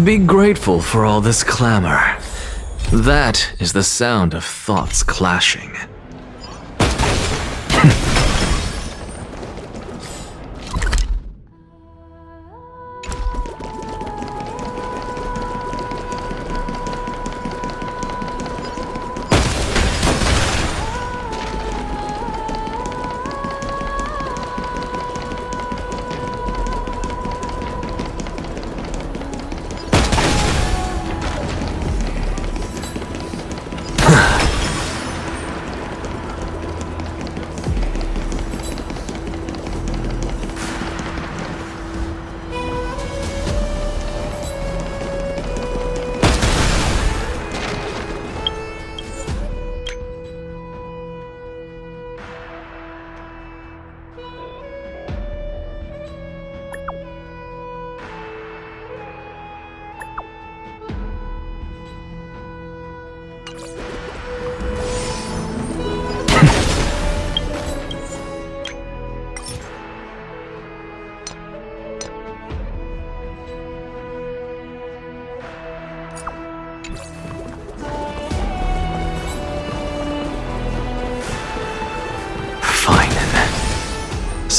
Be grateful for all this clamor. That is the sound of thoughts clashing.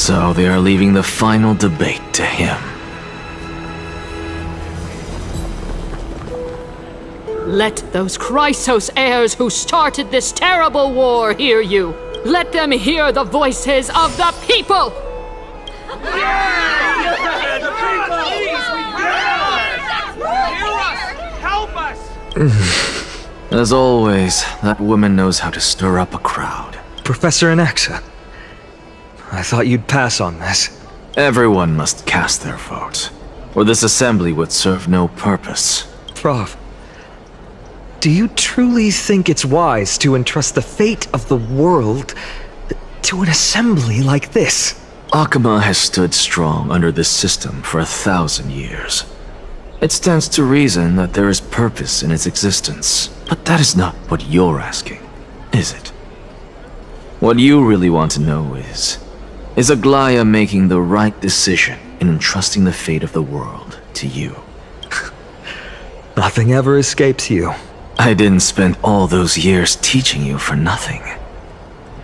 So they are leaving the final debate to him. Let those Chrysos heirs who started this terrible war hear you. Let them hear the voices of the people! Help us! As always, that woman knows how to stir up a crowd. Professor Anaxa, I thought you'd pass on this. Everyone must cast their vote, or this assembly would serve no purpose. Prof, do you truly think it's wise to entrust the fate of the world to an assembly like this? Akama has stood strong under this system for 1,000 years. It stands to reason that there is purpose in its existence, but that is not what you're asking, is it? What you really want to know is Aglaya making the right decision in entrusting the fate of the world to you? Nothing ever escapes you. I didn't spend all those years teaching you for nothing.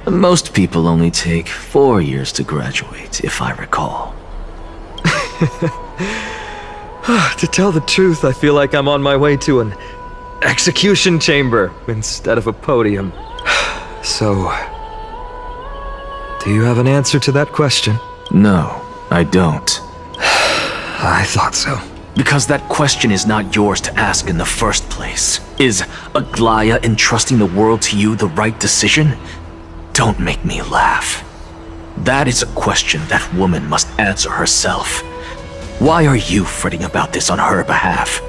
Most people only take 4 years to graduate, if I recall. To tell the truth, I feel like I'm on my way to an execution chamber instead of a podium. So, do you have an answer to that question? No, I don't. I thought so. Because that question is not yours to ask in the first place. Is Aglaya entrusting the world to you the right decision? Don't make me laugh. That is a question that woman must answer herself. Why are you fretting about this on her behalf?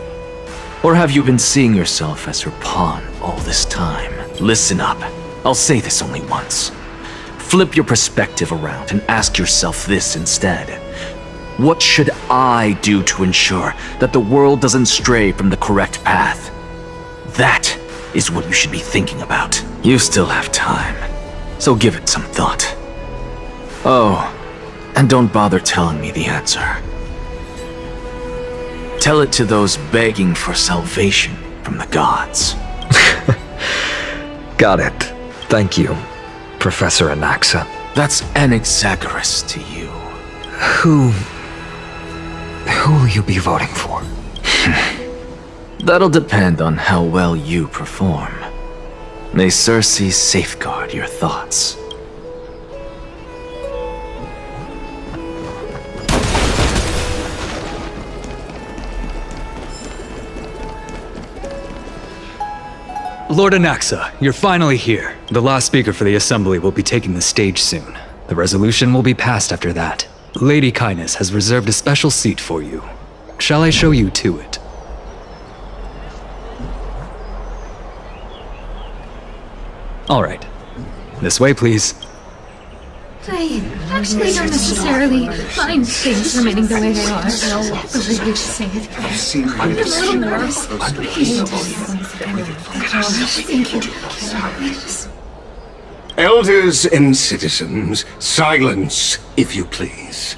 Or have you been seeing yourself as her pawn all this time? Listen up. I'll say this only once. Flip your perspective around and ask yourself this instead. What should I do to ensure that the world doesn't stray from the correct path? That is what you should be thinking about. You still have time, so give it some thought. Oh, and don't bother telling me the answer. Tell it to those begging for salvation from the gods. Got it. Thank you, Professor Anaxa. That's Anaxagoras to you. Who will you be voting for? That'll depend on how well you perform. May Circe safeguard your thoughts. Lord Anaxa, you're finally here. The last speaker for the Assembly will be taking the stage soon. The resolution will be passed after that. Lady Kindness has reserved a special seat for you. Shall I show you to it? All right. This way, please. I actually don't necessarily mind things remaining the way they are. The way you say it. I'm a little nervous. Thank you. Elders and citizens, silence, if you please.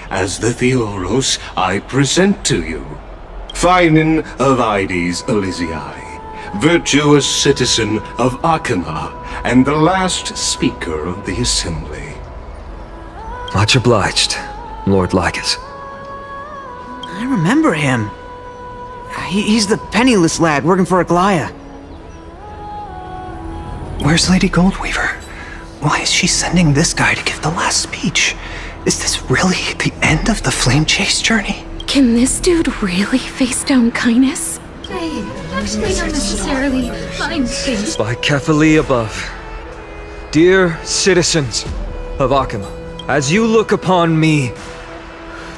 As the Theoros, I present to you Phinin of Ides Elysiae, virtuous citizen of Akama, and the last speaker of the Assembly. Much obliged, Lord Lycus. I remember him. He's the penniless lad working for Aglaya. Where's Lady Goldweaver? Why is she sending this guy to give the last speech? Is this really the end of the Flame Chase journey? Can this dude really face down kindness? I actually don't necessarily mind things. By Kephali above. Dear citizens of Akama, as you look upon me,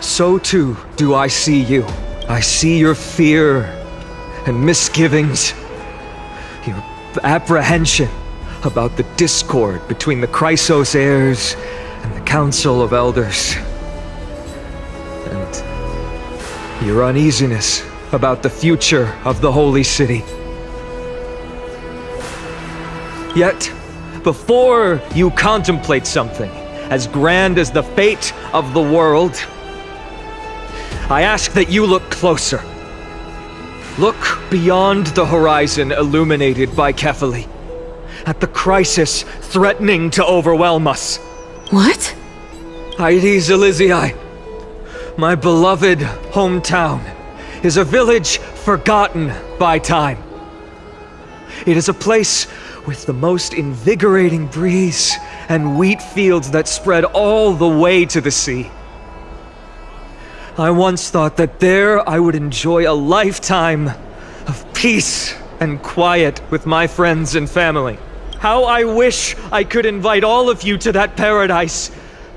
so too do I see you. I see your fear and misgivings, your apprehension about the discord between the Chrysos heirs and the Council of Elders, and your uneasiness about the future of the Holy City. Yet, before you contemplate something as grand as the fate of the world, I ask that you look closer. Look beyond the horizon illuminated by Kephali, at the crisis threatening to overwhelm us. What? Aedes Elysiae, my beloved hometown, is a village forgotten by time. It is a place with the most invigorating breeze and wheat fields that spread all the way to the sea. I once thought that there I would enjoy a lifetime of peace and quiet with my friends and family. How I wish I could invite all of you to that paradise,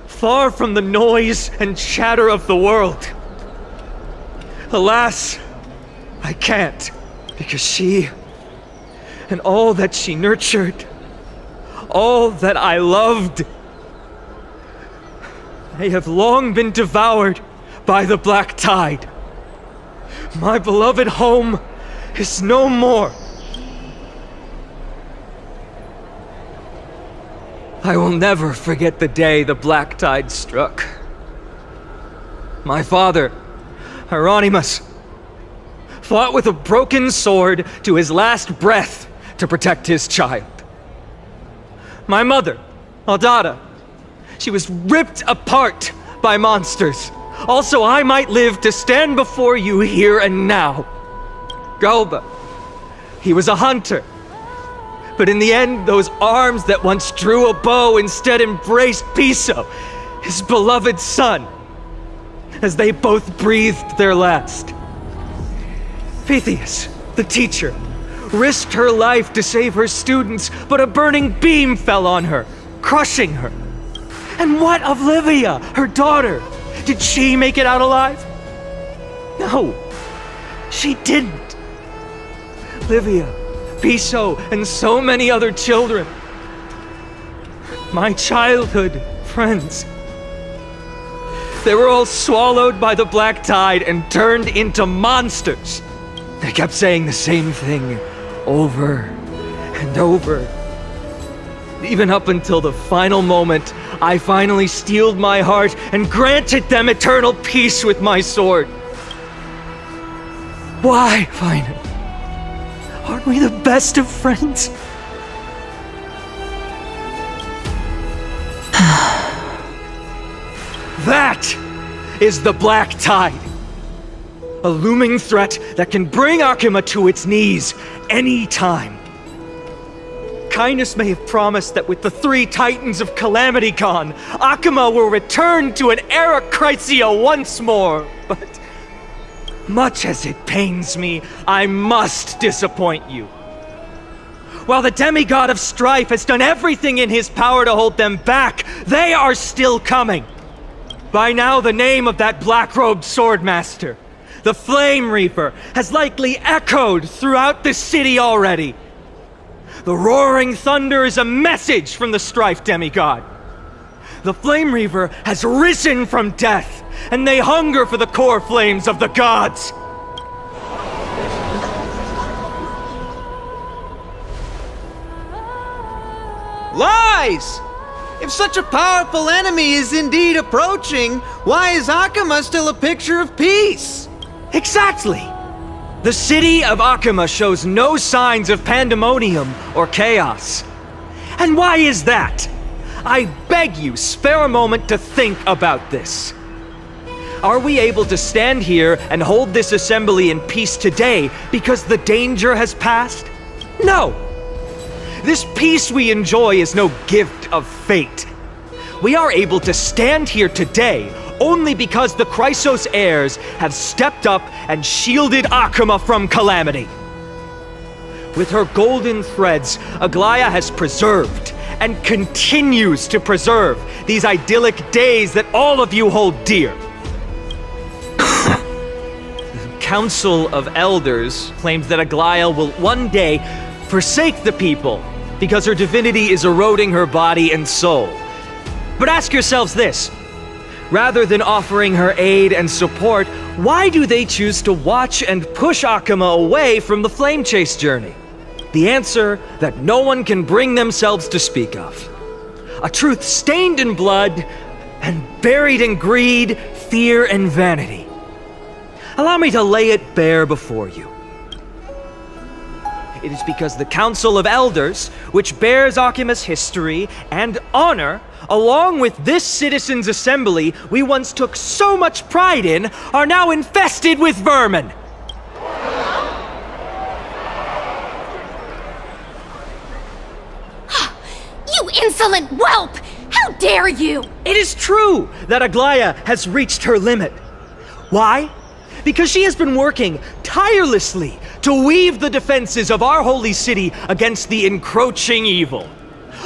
far from the noise and chatter of the world. Alas, I can't, because she and all that she nurtured, all that I loved, they have long been devoured by the black tide. My beloved home is no more. I will never forget the day the black tide struck. My father, Hieronymus, fought with a broken sword to his last breath to protect his child. My mother, Aldada, she was ripped apart by monsters. Also, I might live to stand before you here and now. Galba, he was a hunter. But in the end, those arms that once drew a bow instead embraced Piso, his beloved son, as they both breathed their last. Pythias, the teacher, risked her life to save her students, but a burning beam fell on her, crushing her. And what of Livia, her daughter? Did she make it out alive? No, she didn't. Livia, Piso, and so many other children, my childhood friends, they were all swallowed by the black tide and turned into monsters. They kept saying the same thing over and over. Even up until the final moment, I finally steeled my heart and granted them eternal peace with my sword. Why, Finan? Aren't we the best of friends? That is the black tide. A looming threat that can bring Akima to its knees any time. Cainus may have promised that with the 3 Titans of Calamity gone, Akima will return to an era Chrysia once more, but much as it pains me, I must disappoint you. While the demigod of strife has done everything in his power to hold them back, they are still coming. By now, the name of that black-robed swordmaster, the Flame Reaper, has likely echoed throughout the city already. The roaring thunder is a message from the strife demigod. The Flame Reaver has risen from death, and they hunger for the core flames of the gods. Lies! If such a powerful enemy is indeed approaching, why is Akima still a picture of peace? Exactly! The city of Akima shows no signs of pandemonium or chaos. And why is that? I beg you, spare a moment to think about this. Are we able to stand here and hold this assembly in peace today because the danger has passed? No! This peace we enjoy is no gift of fate. We are able to stand here today only because the Chrysos heirs have stepped up and shielded Akima from calamity. With her golden threads, Aglaya has preserved and continues to preserve these idyllic days that all of you hold dear. The Council of Elders claims that Aglaya will one day forsake the people because her divinity is eroding her body and soul. But ask yourselves this. Rather than offering her aid and support, why do they choose to watch and push Akima away from the Flame Chase journey? The answer that no one can bring themselves to speak of. A truth stained in blood and buried in greed, fear, and vanity. Allow me to lay it bare before you. It is because the Council of Elders, which bears Akima's history and honor, along with this citizens' assembly we once took so much pride in, are now infested with vermin. You insolent whelp! How dare you! It is true that Aglaya has reached her limit. Why? Because she has been working tirelessly to weave the defenses of our holy city against the encroaching evil.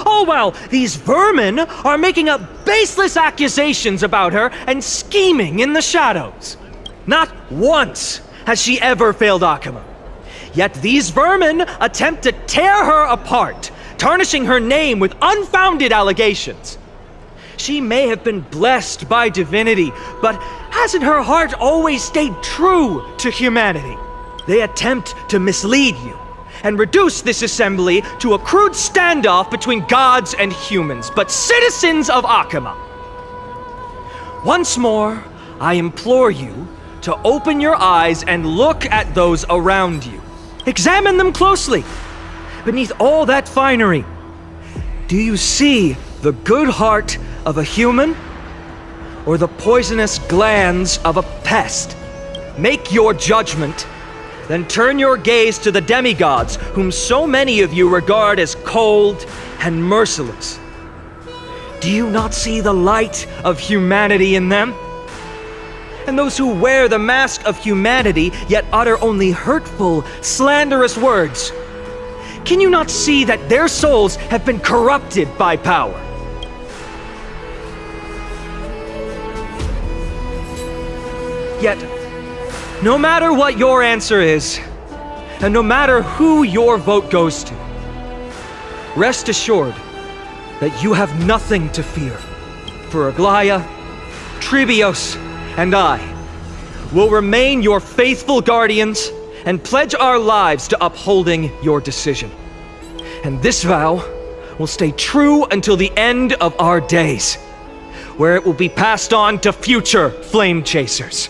All while these vermin are making up baseless accusations about her and scheming in the shadows. Not once has she ever failed Akama. Yet these vermin attempt to tear her apart, tarnishing her name with unfounded allegations. She may have been blessed by divinity, but hasn't her heart always stayed true to humanity? They attempt to mislead you and reduce this assembly to a crude standoff between gods and humans, but citizens of Akama. Once more, I implore you to open your eyes and look at those around you. Examine them closely. Beneath all that finery, do you see the good heart of a human or the poisonous glands of a pest? Make your judgment, then turn your gaze to the demigods whom so many of you regard as cold and merciless. Do you not see the light of humanity in them? And those who wear the mask of humanity yet utter only hurtful, slanderous words, can you not see that their souls have been corrupted by power? Yet, no matter what your answer is, and no matter who your vote goes to, rest assured that you have nothing to fear. For Aglaya, Tribios, and I will remain your faithful guardians and pledge our lives to upholding your decision. And this vow will stay true until the end of our days, where it will be passed on to future flame chasers.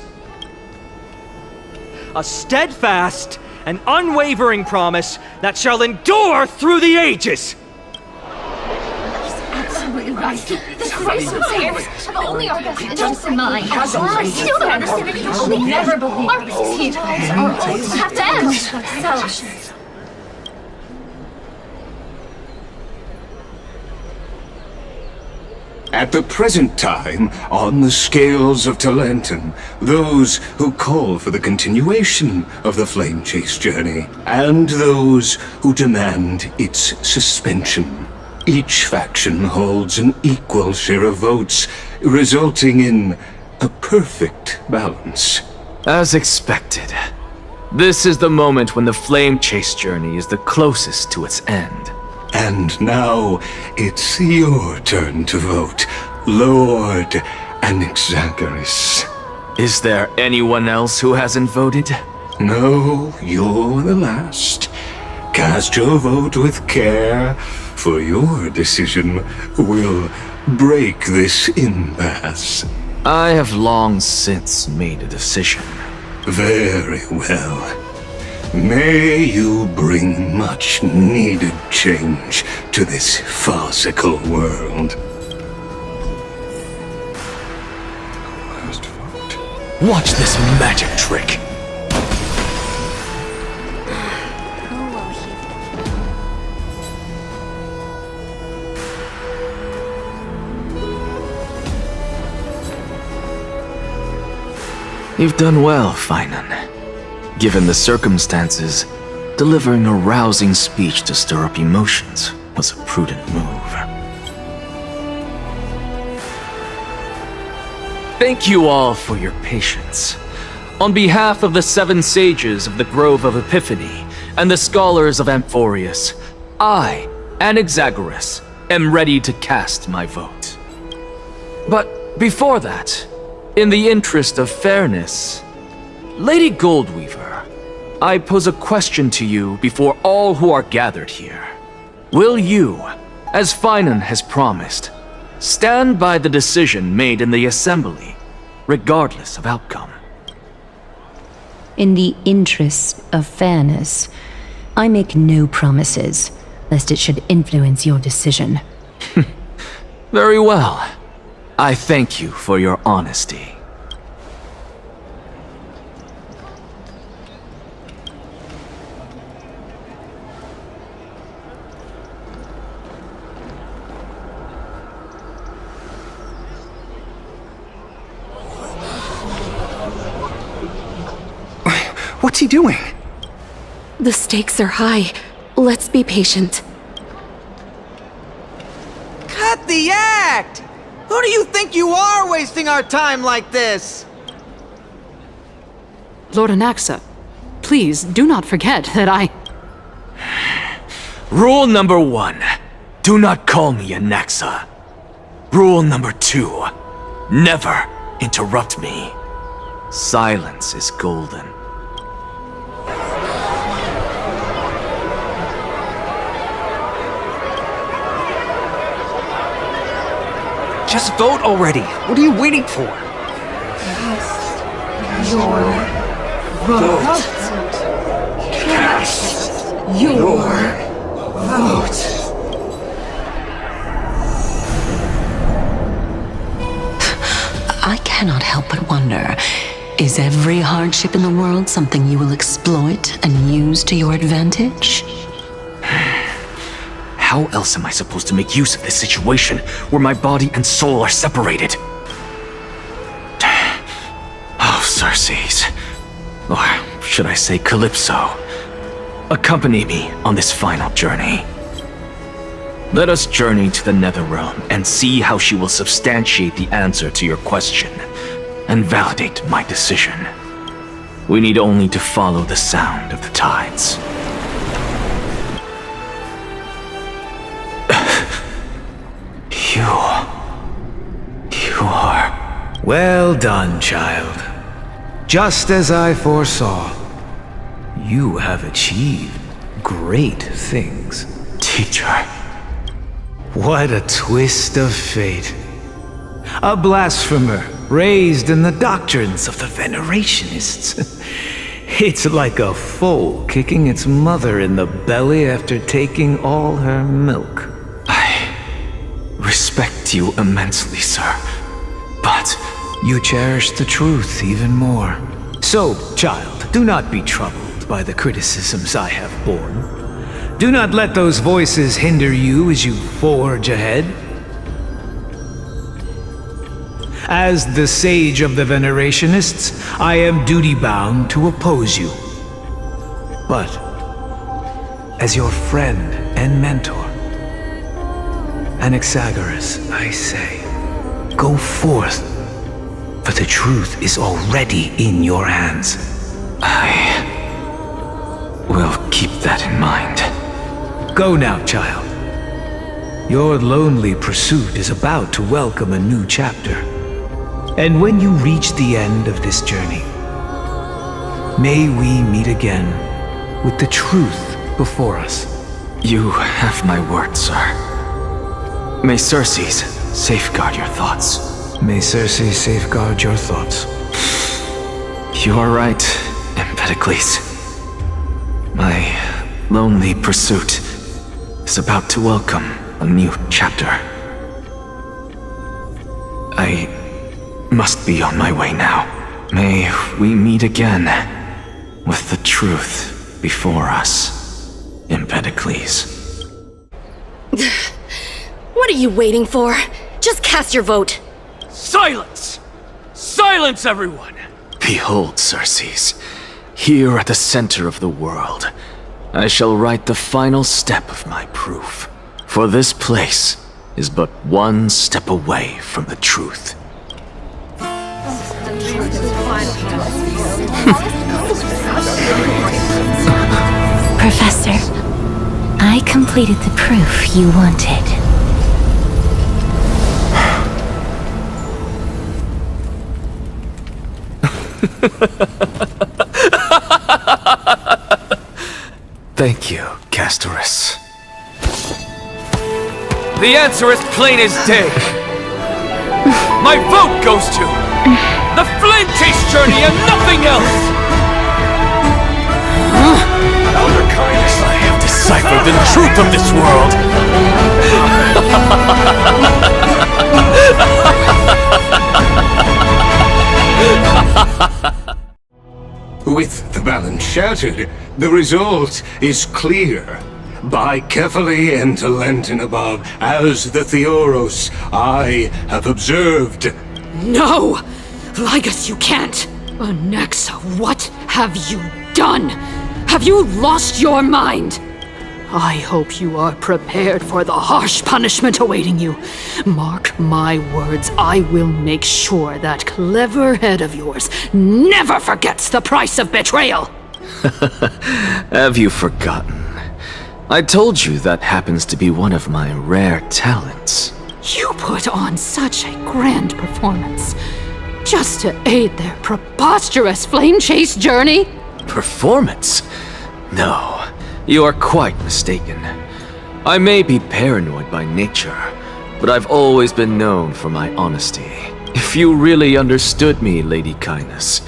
A steadfast and unwavering promise that shall endure through the ages. Absolutely right. The Christmas heirs have only our best interests in mind. I still don't understand it. I will never believe our peace have to end. So, At the present time, on the scales of Talentum, those who call for the continuation of the Flame Chase journey, and those who demand its suspension. Each faction holds an equal share of votes, resulting in a perfect balance. As expected, this is the moment when the Flame Chase journey is the closest to its end. And now, it's your turn to vote, Lord Anaxagoras. Is there anyone else who hasn't voted? No, you're the last. Cast your vote with care, for your decision will break this impasse. I have long since made a decision. Very well. May you bring much needed change to this farcical world. Last vote. Watch this magic trick. You've done well, Finan. Given the circumstances, delivering a rousing speech to stir up emotions was a prudent move. Thank you all for your patience. On behalf of the 7 sages of the Grove of Epiphany and the scholars of Amphoreus, I, Anaxagoras, am ready to cast my vote. But before that, in the interest of fairness, Lady Goldweaver, I pose a question to you before all who are gathered here. Will you, as Finan has promised, stand by the decision made in the Assembly, regardless of outcome? In the interest of fairness, I make no promises, lest it should influence your decision. Very well. I thank you for your honesty. What's he doing? The stakes are high. Let's be patient. Cut the act! Who do you think you are wasting our time like this? Lord Anaxa, please do not forget that I... Rule number 1. Do not call me Anaxa. Rule number 2. Never interrupt me. Silence is golden. Just vote already. What are you waiting for? I cannot help but wonder, is every hardship in the world something you will exploit and use to your advantage? How else am I supposed to make use of this situation where my body and soul are separated? Oh, Circes. Or should I say Calypso? Accompany me on this final journey. Let us journey to the Netherrealm and see how she will substantiate the answer to your question and validate my decision. We need only to follow the sound of the tides. You are... Well done, child. Just as I foresaw, you have achieved great things. Teacher. What a twist of fate. A blasphemer raised in the doctrines of the Venerationists. It's like a foal kicking its mother in the belly after taking all her milk. I respect you immensely, sir, but... You cherish the truth even more. So, child, do not be troubled by the criticisms I have borne. Do not let those voices hinder you as you forge ahead. As the sage of the Venerationists, I am duty-bound to oppose you. But, as your friend and mentor, Anaxagoras, I say, go forth, for the truth is already in your hands. I will keep that in mind. Go now, child. Your lonely pursuit is about to welcome a new chapter. And when you reach the end of this journey, may we meet again with the truth before us. You have my word, sir. May Circes safeguard your thoughts. May Circe safeguard your thoughts. You are right, Empedocles. My lonely pursuit is about to welcome a new chapter. I must be on my way now. May we meet again with the truth before us, Empedocles. What are you waiting for? Just cast your vote. Silence! Silence, everyone! Behold, Circes, here at the center of the world, I shall write the final step of my proof. For this place is but one step away from the truth. Professor, I completed the proof you wanted. Thank you, Castorus. The answer is plain as day. My vote goes to the Flame Chase journey and nothing else! Elder Kindness, I have deciphered the truth of this world! With the balance shattered, the result is clear. By carefully enter Lenten above, as the Theoros I have observed. No! Lygus, you can't! Anaxa, what have you done? Have you lost your mind? I hope you are prepared for the harsh punishment awaiting you. Mark my words, I will make sure that clever head of yours never forgets the price of betrayal! Have you forgotten? I told you that happens to be one of my rare talents. You put on such a grand performance, just to aid their preposterous flame chase journey? Performance? No. You are quite mistaken. I may be paranoid by nature, but I've always been known for my honesty. If you really understood me, Lady Kindness,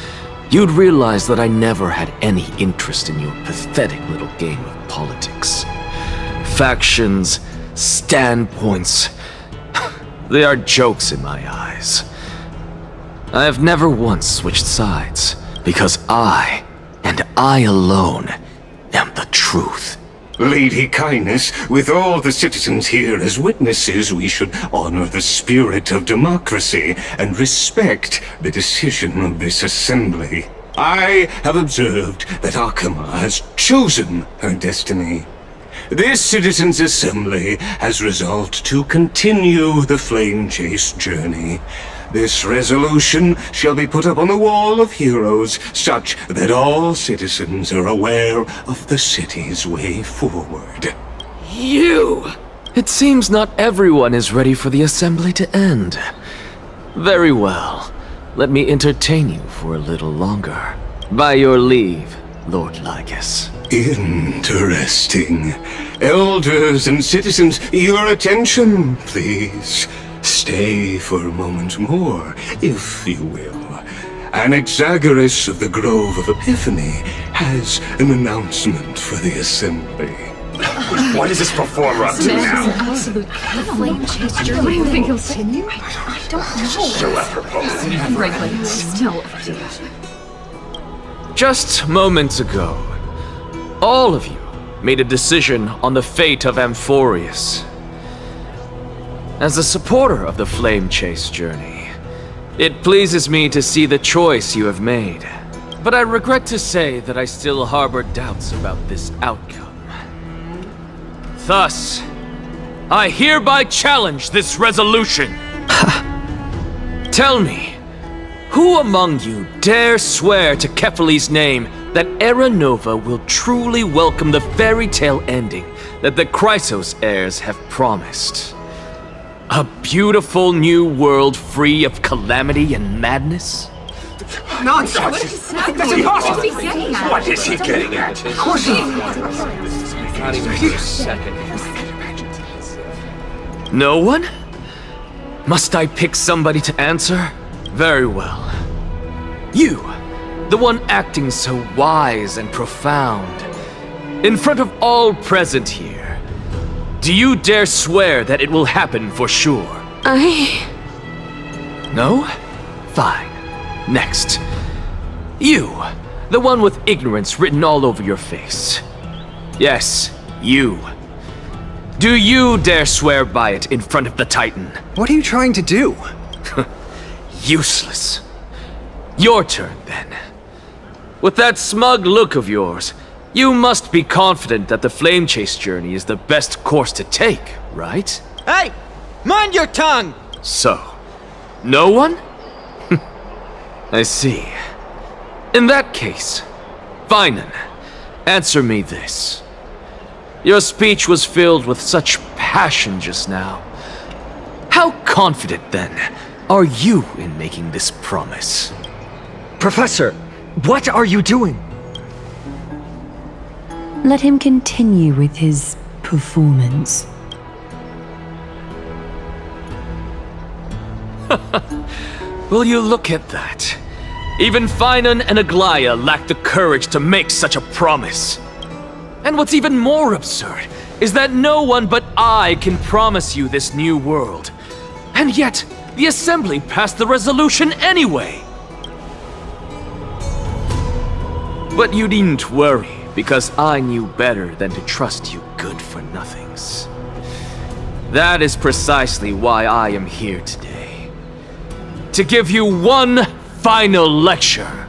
you'd realize that I never had any interest in your pathetic little game of politics. Factions, standpoints, they are jokes in my eyes. I have never once switched sides, because I, and I alone, am the truth. Lady Kindness, with all the citizens here as witnesses, we should honor the spirit of democracy and respect the decision of this assembly. I have observed that Akama has chosen her destiny. This citizens' assembly has resolved to continue the flame chase journey. This resolution shall be put up on the Wall of Heroes, such that all citizens are aware of the city's way forward. You! It seems not everyone is ready for the assembly to end. Very well. Let me entertain you for a little longer. By your leave, Lord Lygus. Interesting. Elders and citizens, your attention, please. Stay for a moment more, if you will. Anaxagoras of the Grove of Epiphany has an announcement for the assembly. What is this performer up to now? Absolute flame chase journey. I think he'll continue. I don't know. So apropos. Frankly, still. Just moments ago, all of you made a decision on the fate of Amphoreus. As a supporter of the Flame Chase journey, it pleases me to see the choice you have made. But I regret to say that I still harbor doubts about this outcome. Thus, I hereby challenge this resolution. Tell me, who among you dare swear to Kephales's name that Era Nova will truly welcome the fairy tale ending that the Chrysos heirs have promised? A beautiful new world free of calamity and madness? Nonsense! That's impossible! What is he getting at? Of course Not even for a second. No one? Must I pick somebody to answer? Very well. You, the one acting so wise and profound. In front of all present here, do you dare swear that it will happen for sure? No? Fine. Next. You, the one with ignorance written all over your face. Yes, you. Do you dare swear by it in front of the Titan? What are you trying to do? Useless. Your turn, then. With that smug look of yours, you must be confident that the Flame Chase journey is the best course to take, right? Hey! Mind your tongue! So, no one? I see. In that case, Finan, answer me this. Your speech was filled with such passion just now. How confident, then, are you in making this promise? Professor, what are you doing? Let him continue with his performance. Will you look at that? Even Finan and Aglaya lack the courage to make such a promise. And what's even more absurd is that no one but I can promise you this new world. And yet, the Assembly passed the resolution anyway. But you needn't worry, because I knew better than to trust you good-for-nothings. That is precisely why I am here today. To give you one final lecture.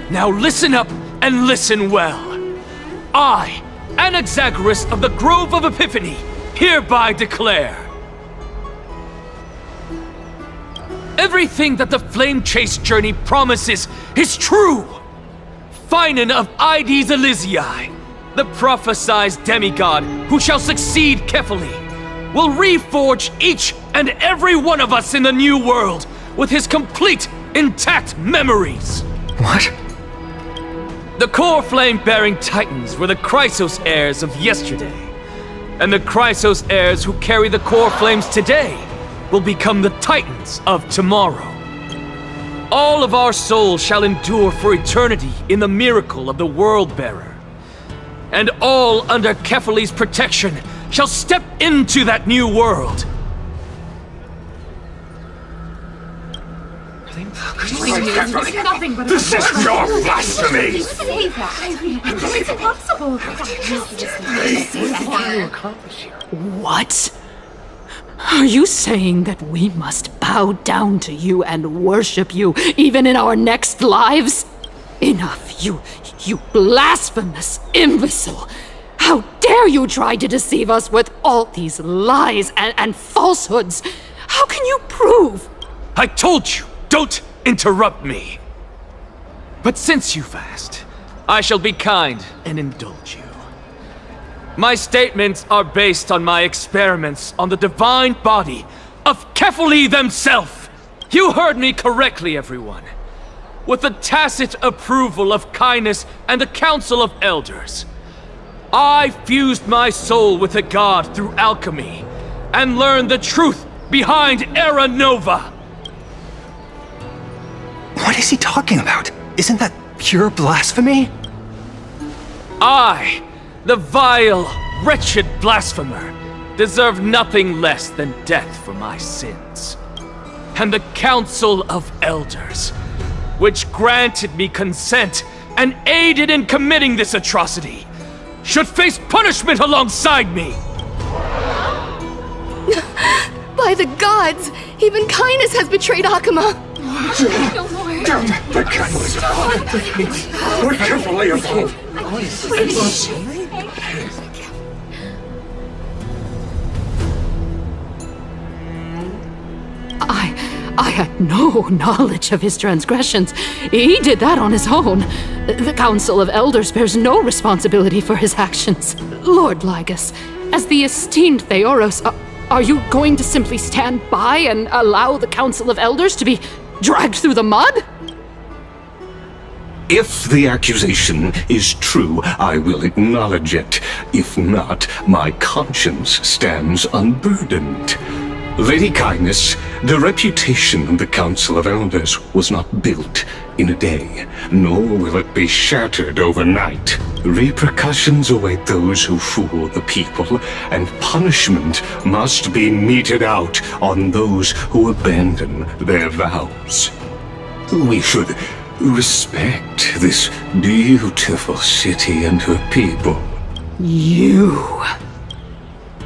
Now listen up and listen well. I, Anaxagoras of the Grove of Epiphany, hereby declare everything that the Flame Chase journey promises is true! Finan of Ides Elysiae, the prophesized demigod who shall succeed Kefali, will reforge each and every one of us in the new world with his complete, intact memories. What? The core flame-bearing titans were the Chrysos heirs of yesterday, and the Chrysos heirs who carry the core flames today will become the titans of tomorrow. All of our souls shall endure for eternity in the miracle of the World-Bearer, and all under Kefali's protection shall step into that new world. This is your blasphemy! It's impossible. What? Are you saying that we must bow down to you and worship you even in our next lives? Enough, you blasphemous imbecile! How dare you try to deceive us with all these lies and falsehoods? How can you prove? I told you, don't interrupt me. But since you've asked, I shall be kind and indulge you. My statements are based on my experiments on the divine body of Kefali themselves. You heard me correctly, everyone. With the tacit approval of Kindness and the Council of Elders, I fused my soul with a god through alchemy and learned the truth behind Era Nova. What is he talking about? Isn't that pure blasphemy? I, the vile, wretched blasphemer, deserve nothing less than death for my sins. And the Council of Elders, which granted me consent and aided in committing this atrocity, should face punishment alongside me! By the gods! Even Kindness has betrayed Akuma! No more. The kindness of God! We're carefully involved! I had no knowledge of his transgressions. He did that on his own. The Council of Elders bears no responsibility for his actions. Lord Lygus, as the esteemed Theoros, are you going to simply stand by and allow the Council of Elders to be dragged through the mud? If the accusation is true, I will acknowledge it. If not, my conscience stands unburdened. Lady Kindness, the reputation of the Council of Elders was not built in a day, nor will it be shattered overnight. Repercussions await those who fool the people, and punishment must be meted out on those who abandon their vows. We should respect this beautiful city and her people. You...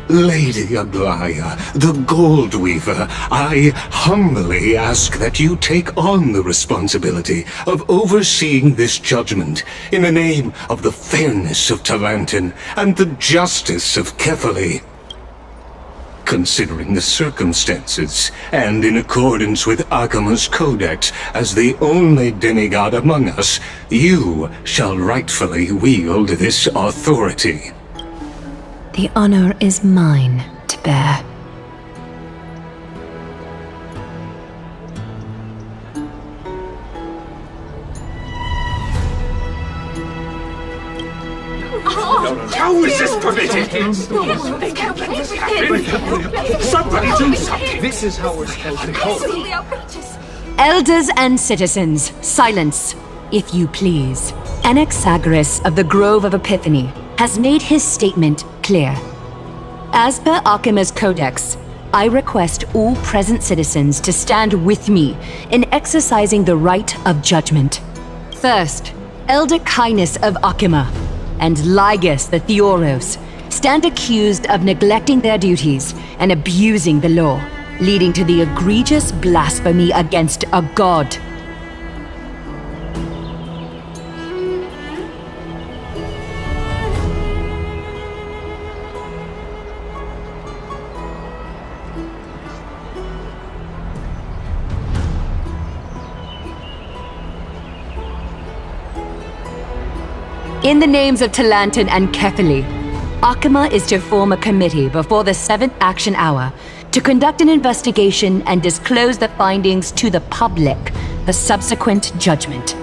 Lady Aglaya, the Gold Weaver, I humbly ask that you take on the responsibility of overseeing this judgment in the name of the fairness of Talantin and the justice of Kefali. Considering the circumstances, and in accordance with Akuma's codex as the only demigod among us, you shall rightfully wield this authority. The honor is mine to bear. How is this permitted? Somebody do something! This is how we're supposed to cope. Absolutely outrageous. Elders and citizens, silence, if you please. Anaxagoras of the Grove of Epiphany has made his statement clear. As per Akima's Codex, I request all present citizens to stand with me in exercising the right of judgment. First, Elder Kindness of Akima and Ligus the Theoros stand accused of neglecting their duties and abusing the law, leading to the egregious blasphemy against a god. In the names of Talantin and Kefili, Akima is to form a committee before the 7th action hour to conduct an investigation and disclose the findings to the public for subsequent judgment.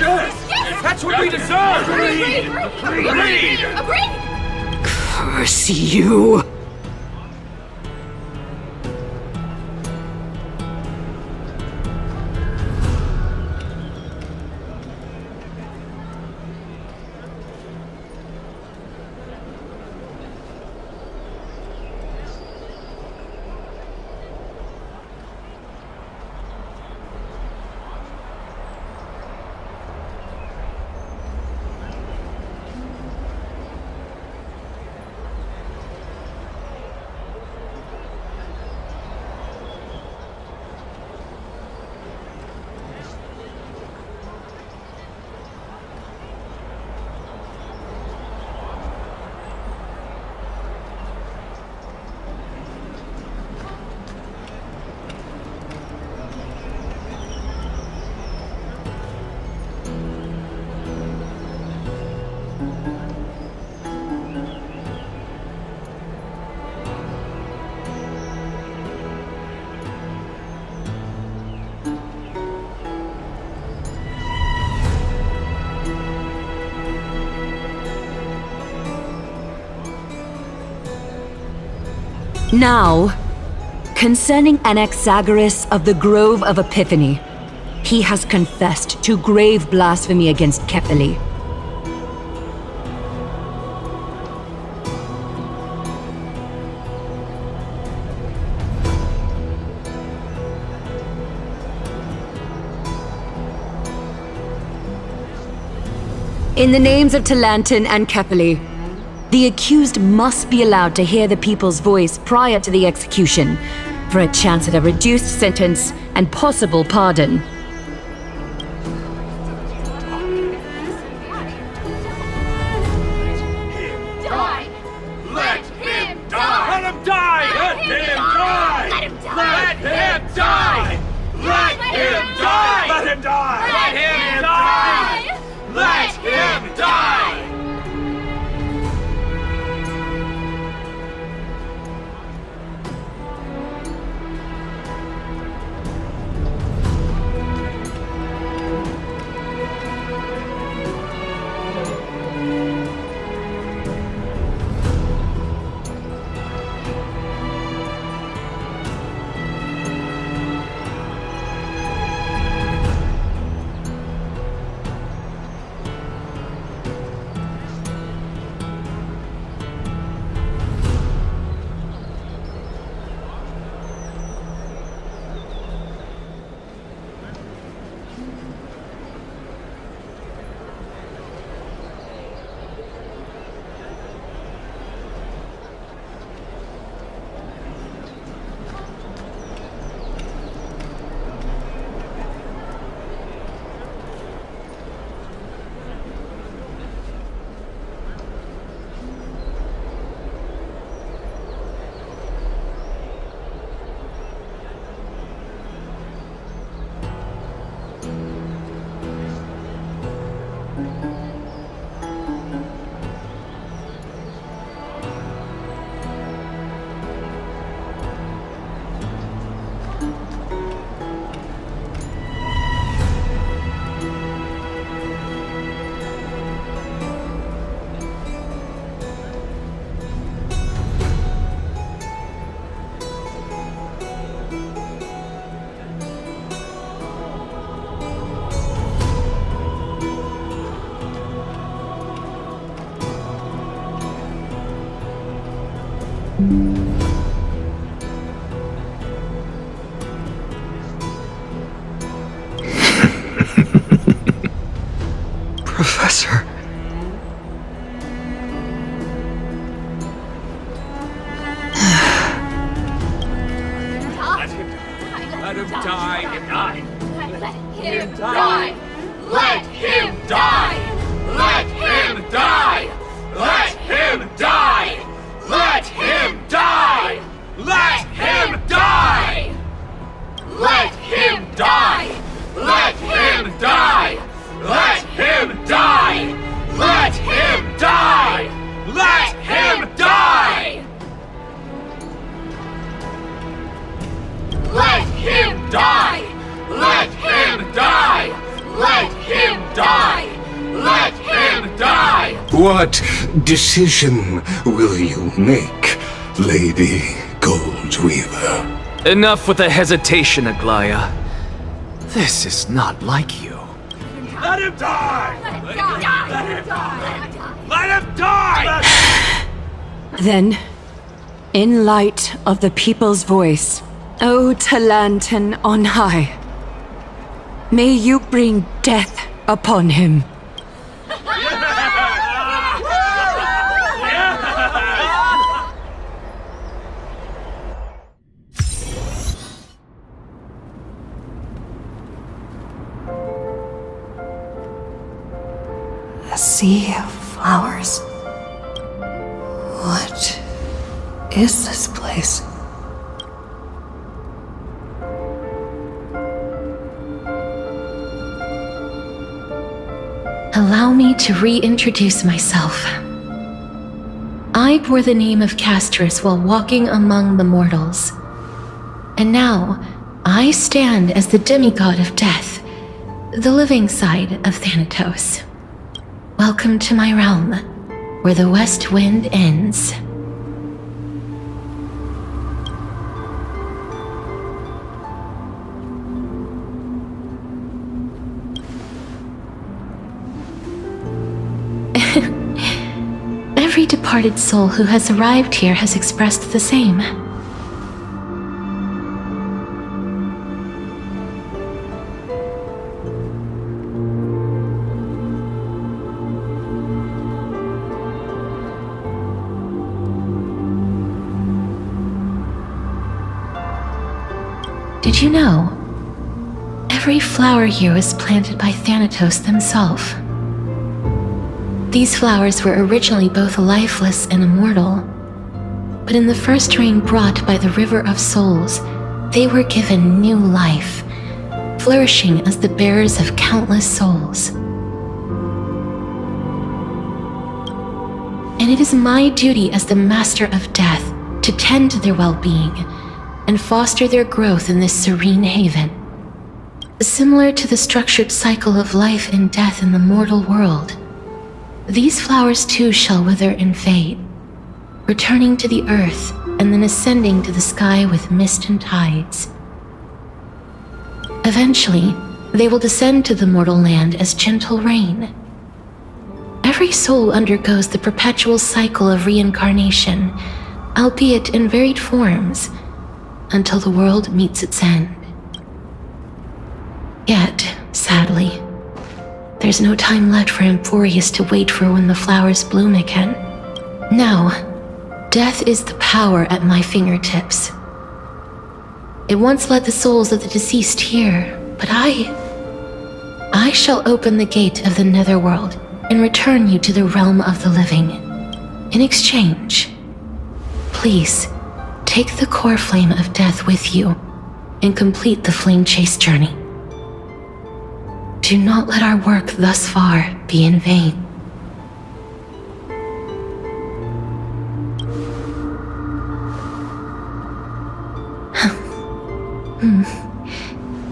Yes! That's what we deserve! Agreed! Agreed! Curse you! Now, concerning Anaxagoras of the Grove of Epiphany, he has confessed to grave blasphemy against Kefili. In the names of Talantin and Kefili, the accused must be allowed to hear the people's voice prior to the execution, for a chance at a reduced sentence and possible pardon. Die! Let him die! Let him die! Let him die! Let him die! Let him die! Let him die! Let him die! Let him die! Professor. Let him die. Let him die. Let him die. Let him die. Let him die. Let him die. Let him die. Let him die. Let him die. Let him die. Let him die. Let him die. Let him die! Let him die! Let him die! Let him die! What decision will you make, Lady Goldweaver? Enough with the hesitation, Aglaya. This is not like you. Let him die! Let him die! Let him die! Let him die! Then, in light of the people's voice, O Talantan on high, may you bring death upon him. A sea of flowers. What is this place? Allow me to reintroduce myself. I bore the name of Castrus while walking among the mortals. And now, I stand as the demigod of death, the living side of Thanatos. Welcome to my realm, where the west wind ends. Every departed soul who has arrived here has expressed the same. Did you know? Every flower here was planted by Thanatos himself. These flowers were originally both lifeless and immortal, but in the first rain brought by the River of Souls, they were given new life, flourishing as the bearers of countless souls. And it is my duty as the Master of Death to tend to their well-being and foster their growth in this serene haven. Similar to the structured cycle of life and death in the mortal world, these flowers too shall wither and fade, returning to the earth and then ascending to the sky with mist and tides. Eventually, they will descend to the mortal land as gentle rain. Every soul undergoes the perpetual cycle of reincarnation, albeit in varied forms, until the world meets its end. Yet, sadly, there's no time left for Amphoreus to wait for when the flowers bloom again. Now, death is the power at my fingertips. It once led the souls of the deceased here, but I shall open the gate of the netherworld and return you to the realm of the living. In exchange, please, take the core flame of death with you and complete the flame chase journey. Do not let our work thus far be in vain.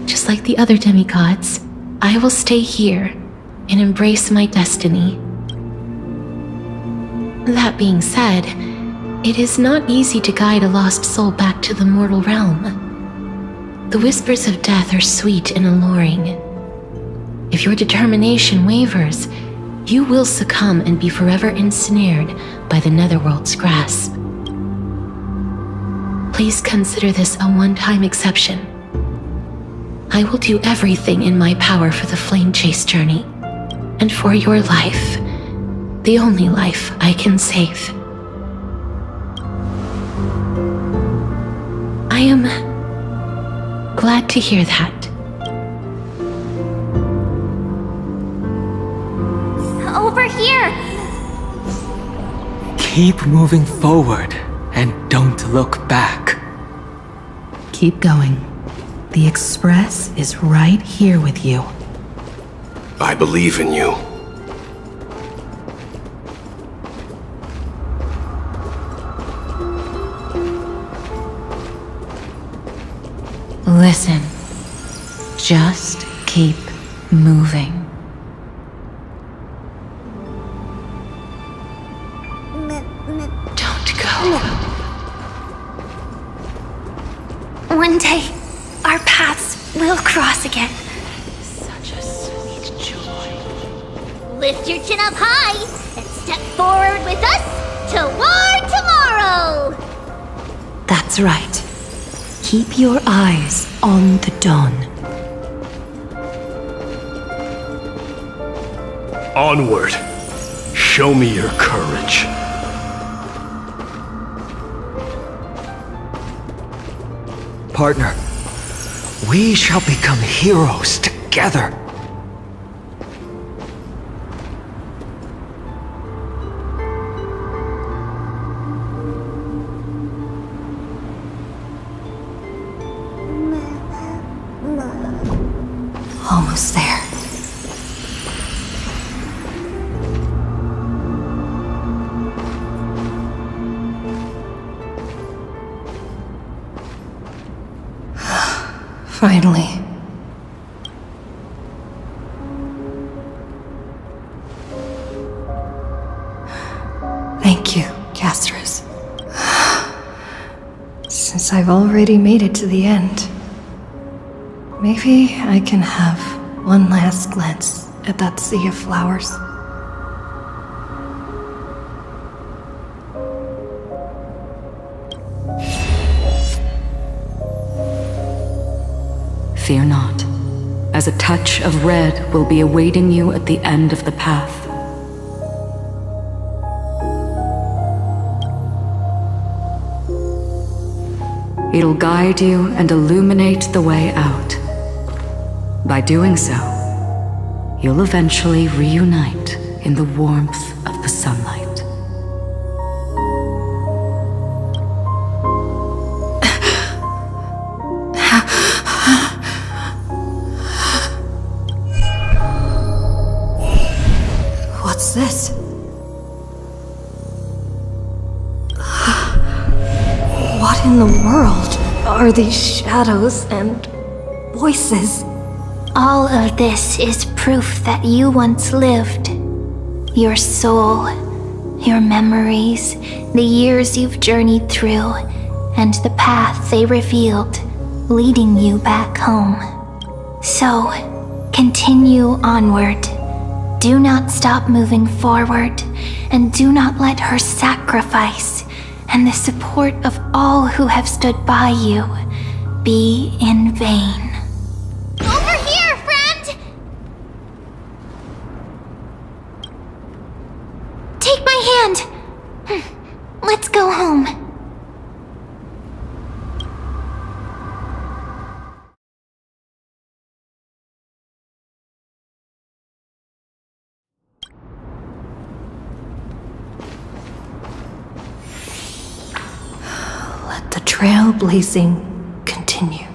Just like the other demigods, I will stay here and embrace my destiny. That being said, it is not easy to guide a lost soul back to the mortal realm. The whispers of death are sweet and alluring. If your determination wavers, you will succumb and be forever ensnared by the netherworld's grasp. Please consider this a one-time exception. I will do everything in my power for the Flame Chase journey, and for your life, the only life I can save. I am glad to hear that. Over here! Keep moving forward and don't look back. Keep going. The Express is right here with you. I believe in you. Listen. Just keep moving. Don't go. One day, our paths will cross again. Such a sweet joy. Lift your chin up high and step forward with us toward tomorrow! That's right. Keep your eyes on the dawn. Onward. Show me your courage. Partner, we shall become heroes together. Almost there. Finally. Thank you, Castros. Since I've already made it to the end, maybe I can have one last glance at that sea of flowers. Fear not, as a touch of red will be awaiting you at the end of the path. It'll guide you and illuminate the way out. By doing so, you'll eventually reunite in the warmth of the sunlight. What's this? What in the world are these shadows and voices? All of this is proof that you once lived. Your soul, your memories, the years you've journeyed through, and the path they revealed, leading you back home. So, continue onward. Do not stop moving forward, and do not let her sacrifice and the support of all who have stood by you be in vain. Over here, friend! Take my hand! Let's go home. Let the trailblazing continue.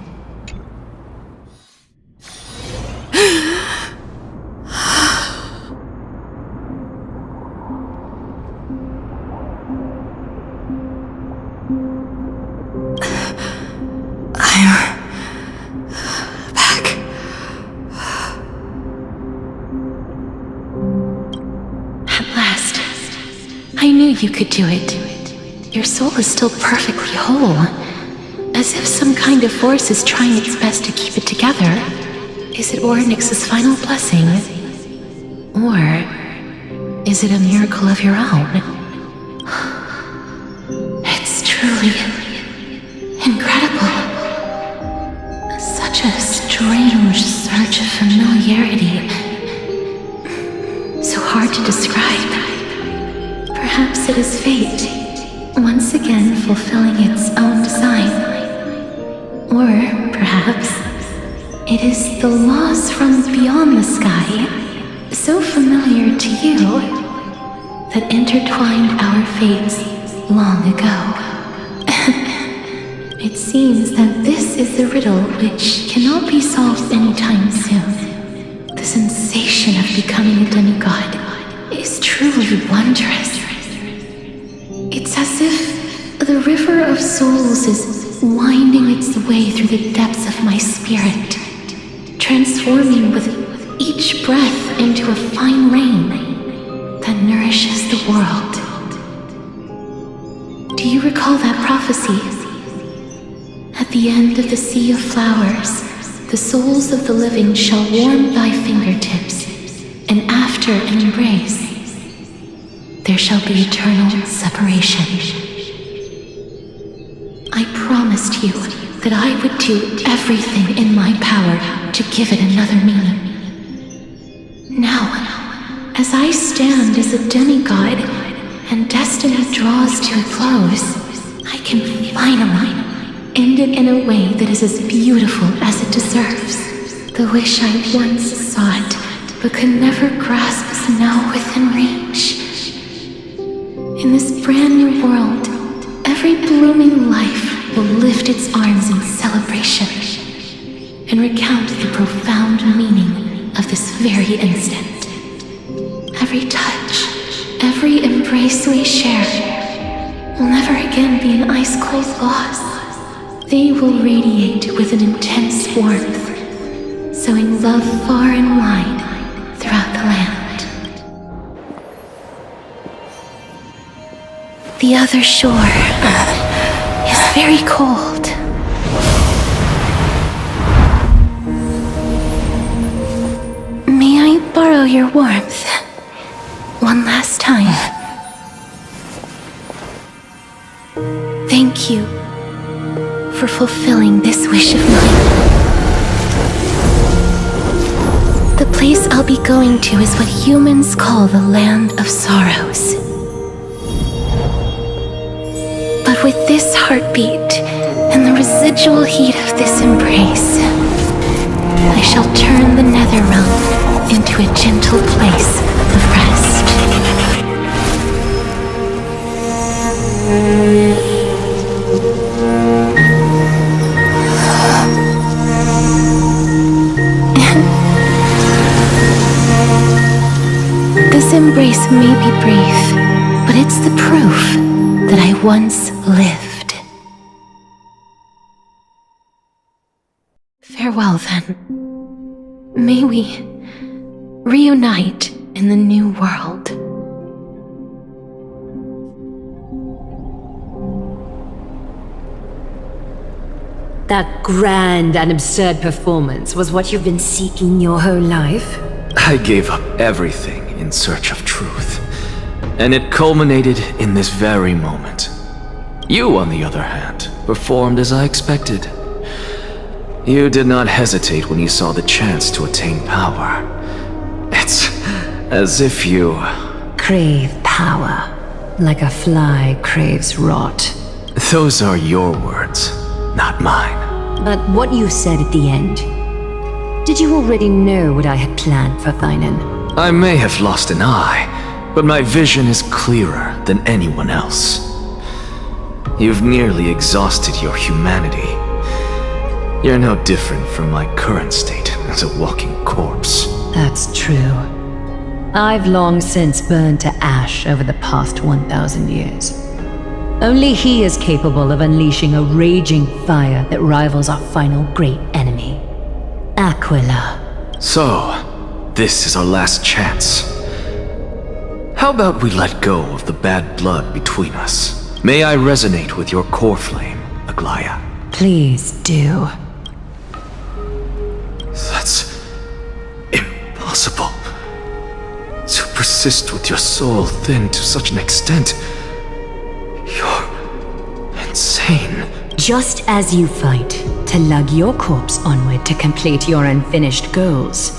You could do it. Your soul is still perfectly whole. As if some kind of force is trying its best to keep it together. Is it Orynyx's final blessing? Or is it a miracle of your own? It's truly again fulfilling its own design. Or perhaps it is the laws from beyond the sky, so familiar to you, that intertwined our fates long ago. It seems that this is the riddle which cannot be solved anytime soon. The sensation of becoming a demigod is truly wondrous. It's as if the river of souls is winding its way through the depths of my spirit, transforming with each breath into a fine rain that nourishes the world. Do you recall that prophecy? At the end of the sea of flowers, the souls of the living shall warm thy fingertips, and after an embrace, there shall be eternal separation. I promised you that I would do everything in my power to give it another meaning. Now, as I stand as a demigod and destiny draws to a close, I can finally end it in a way that is as beautiful as it deserves. The wish I once sought but could never grasp is now within reach. In this brand new world, every blooming life will lift its arms in celebration and recount the profound meaning of this very instant. Every touch, every embrace we share will never again be an ice-cold loss. They will radiate with an intense warmth, sowing love far and wide throughout the land. The other shore is very cold. May I borrow your warmth one last time? Thank you for fulfilling this wish of mine. The place I'll be going to is what humans call the Land of Sorrows. But with this heartbeat and the residual heat of this embrace, I shall turn the nether realm into a gentle place of rest. This embrace may be brief, but it's the proof that I once lived. Farewell, then. May we reunite in the new world. That grand and absurd performance was what you've been seeking your whole life? I gave up everything in search of truth, and it culminated in this very moment. You, on the other hand, performed as I expected. You did not hesitate when you saw the chance to attain power. It's as if you crave power, like a fly craves rot. Those are your words, not mine. But what you said at the end, did you already know what I had planned for Thainan? I may have lost an eye, but my vision is clearer than anyone else. You've nearly exhausted your humanity. You're no different from my current state as a walking corpse. That's true. I've long since burned to ash over the past 1,000 years. Only he is capable of unleashing a raging fire that rivals our final great enemy, Aquila. So, this is our last chance. How about we let go of the bad blood between us? May I resonate with your core flame, Aglaya? Please do. That's impossible. To persist with your soul thinned to such an extent. You're insane. Just as you fight to lug your corpse onward to complete your unfinished goals,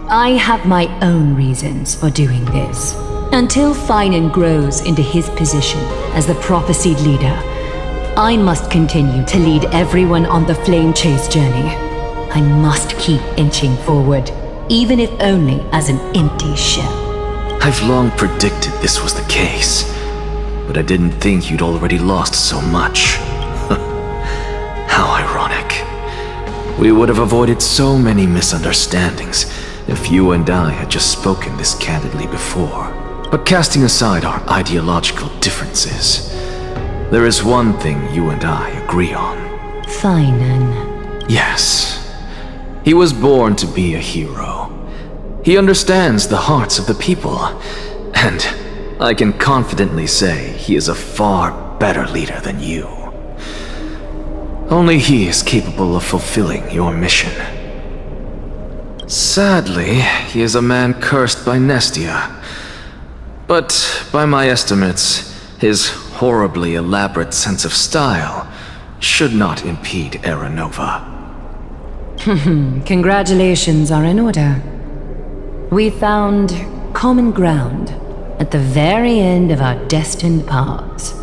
I have my own reasons for doing this. Until Finan grows into his position as the prophesied leader, I must continue to lead everyone on the flame chase journey. I must keep inching forward, even if only as an empty shell. I've long predicted this was the case, but I didn't think you'd already lost so much. How ironic. We would have avoided so many misunderstandings if you and I had just spoken this candidly before. But casting aside our ideological differences, there is one thing you and I agree on. Finan. Yes. He was born to be a hero. He understands the hearts of the people, and I can confidently say he is a far better leader than you. Only he is capable of fulfilling your mission. Sadly, he is a man cursed by Nestia. But by my estimates, his horribly elaborate sense of style should not impede Aranova. Congratulations are in order. We found common ground at the very end of our destined paths.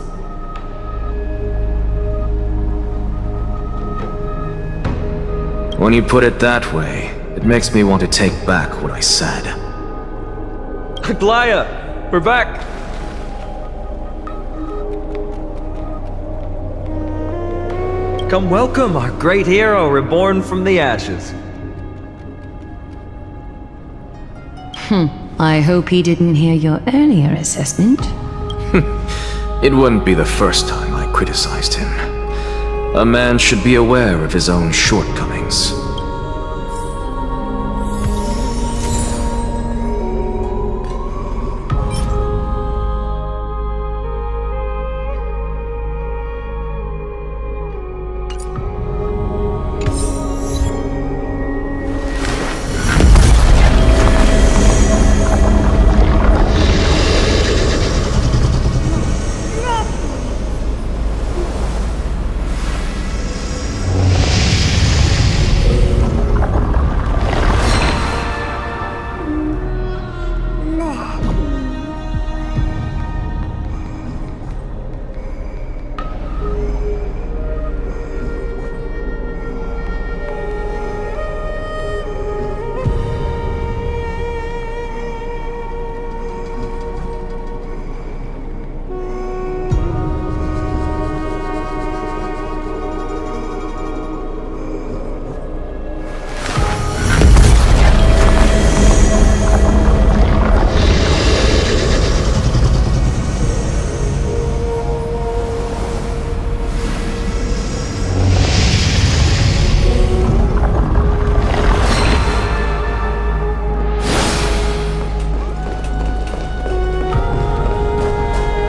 When you put it that way, it makes me want to take back what I said. Glaya, we're back! Come welcome our great hero reborn from the ashes. I hope he didn't hear your earlier assessment. It wouldn't be the first time I criticized him. A man should be aware of his own shortcomings.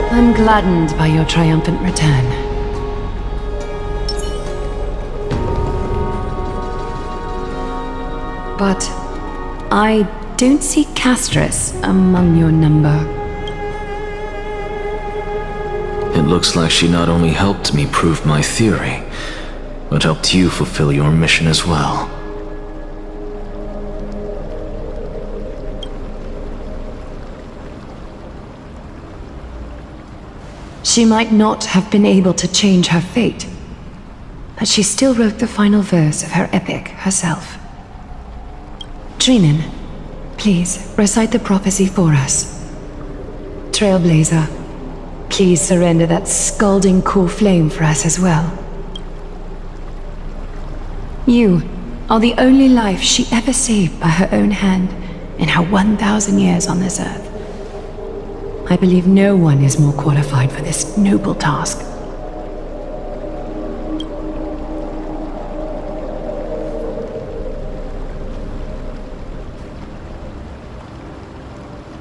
I'm gladdened by your triumphant return. But I don't see Castris among your number. It looks like she not only helped me prove my theory, but helped you fulfill your mission as well. She might not have been able to change her fate, but she still wrote the final verse of her epic herself. Trinin, please recite the prophecy for us. Trailblazer, please surrender that scalding cool flame for us as well. You are the only life she ever saved by her own hand in her 1,000 years on this earth. I believe no one is more qualified for this noble task.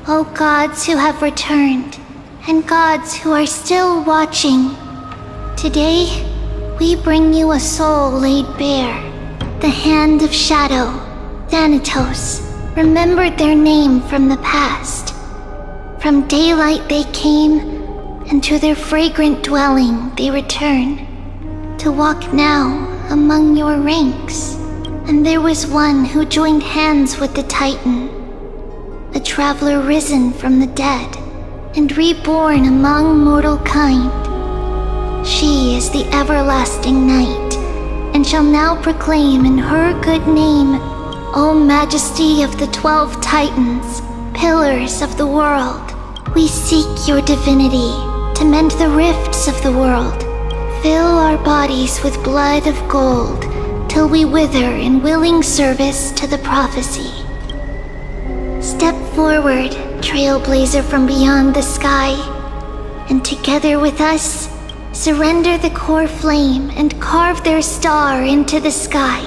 O gods who have returned, and gods who are still watching, today we bring you a soul laid bare. The hand of shadow, Thanatos, remembered their name from the past. From daylight they came, and to their fragrant dwelling they return, to walk now among your ranks. And there was one who joined hands with the Titan, a traveler risen from the dead, and reborn among mortal kind. She is the everlasting night, and shall now proclaim in her good name, O Majesty of the 12 Titans, pillars of the world. We seek your divinity to mend the rifts of the world. Fill our bodies with blood of gold, till we wither in willing service to the prophecy. Step forward, trailblazer from beyond the sky, and together with us, surrender the core flame and carve their star into the sky.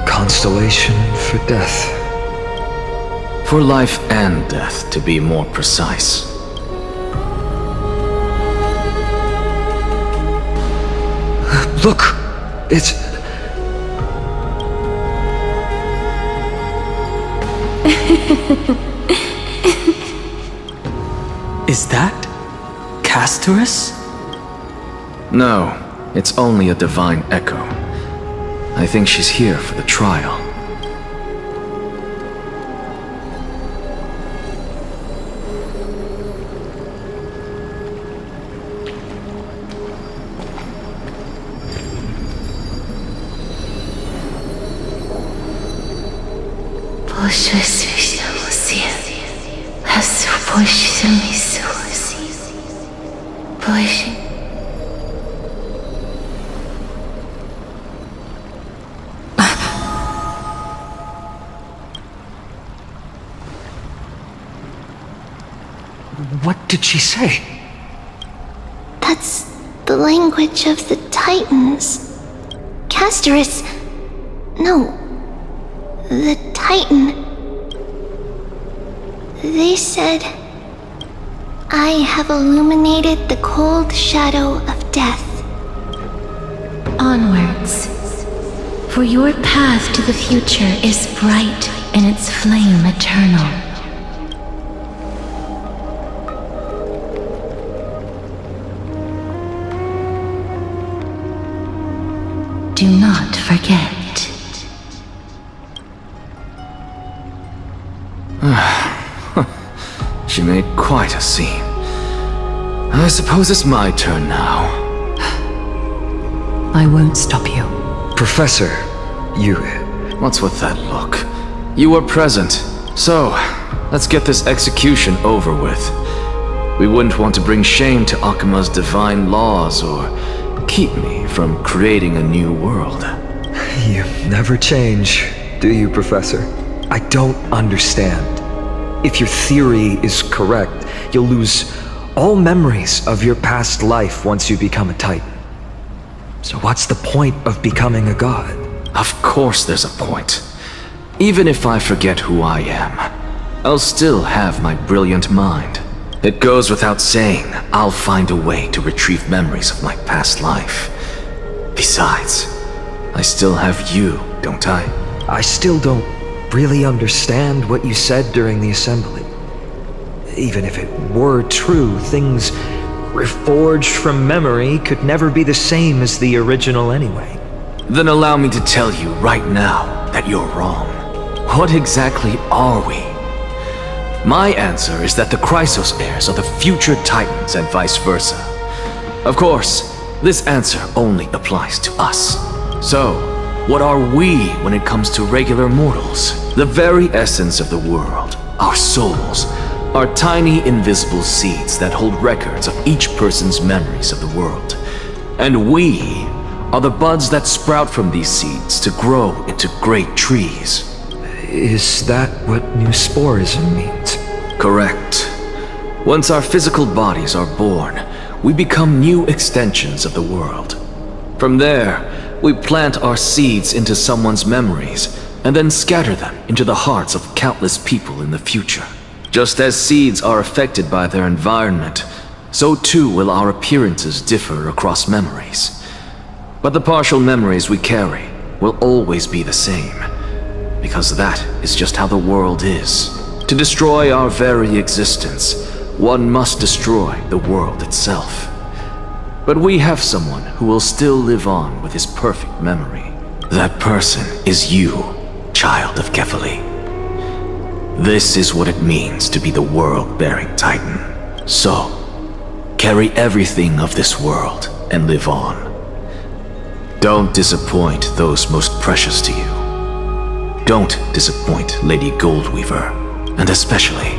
Constellation for death. For life and death, to be more precise. Look! It's... Is that Castorus? No, it's only a divine echo. I think she's here for the trial. What did she say? That's the language of the Titans. Castorus... No. The Titan. They said... I have illuminated the cold shadow of death. Onwards. For your path to the future is bright and its flame eternal. Do not forget. She made quite a scene. I suppose it's my turn now. I won't stop you. Professor, you... What's with that look? You were present, so let's get this execution over with. We wouldn't want to bring shame to Akima's divine laws or keep me from creating a new world. You never change, do you, Professor? I don't understand. If your theory is correct, you'll lose all memories of your past life once you become a Titan. So what's the point of becoming a god? Of course there's a point. Even if I forget who I am, I'll still have my brilliant mind. It goes without saying, I'll find a way to retrieve memories of my past life. Besides, I still have you, don't I? I still don't really understand what you said during the assembly. Even if it were true, things reforged from memory could never be the same as the original anyway. Then allow me to tell you right now that you're wrong. What exactly are we? My answer is that the Chrysos heirs are the future Titans and vice versa. Of course, this answer only applies to us. So, what are we when it comes to regular mortals? The very essence of the world, our souls, are tiny invisible seeds that hold records of each person's memories of the world. And we are the buds that sprout from these seeds to grow into great trees. Is that what Newsporism means? Correct. Once our physical bodies are born, we become new extensions of the world. From there, we plant our seeds into someone's memories and then scatter them into the hearts of countless people in the future. Just as seeds are affected by their environment, so too will our appearances differ across memories. But the partial memories we carry will always be the same, because that is just how the world is. To destroy our very existence, one must destroy the world itself. But we have someone who will still live on with his perfect memory. That person is you, child of Kefali. This is what it means to be the world-bearing Titan. So, carry everything of this world and live on. Don't disappoint those most precious to you. Don't disappoint Lady Goldweaver, and especially,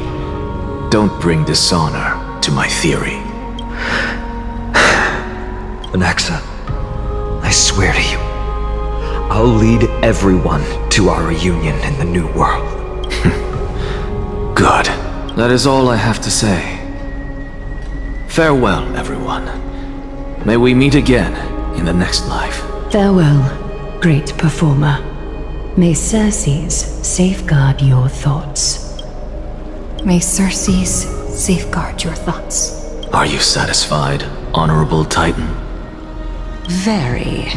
don't bring dishonor to my theory. Anaxa, I swear to you, I'll lead everyone to our reunion in the new world. Good. That is all I have to say. Farewell, everyone. May we meet again in the next life. Farewell, great performer. May Circes safeguard your thoughts. May Circes safeguard your thoughts. Are you satisfied, Honorable Titan? Very.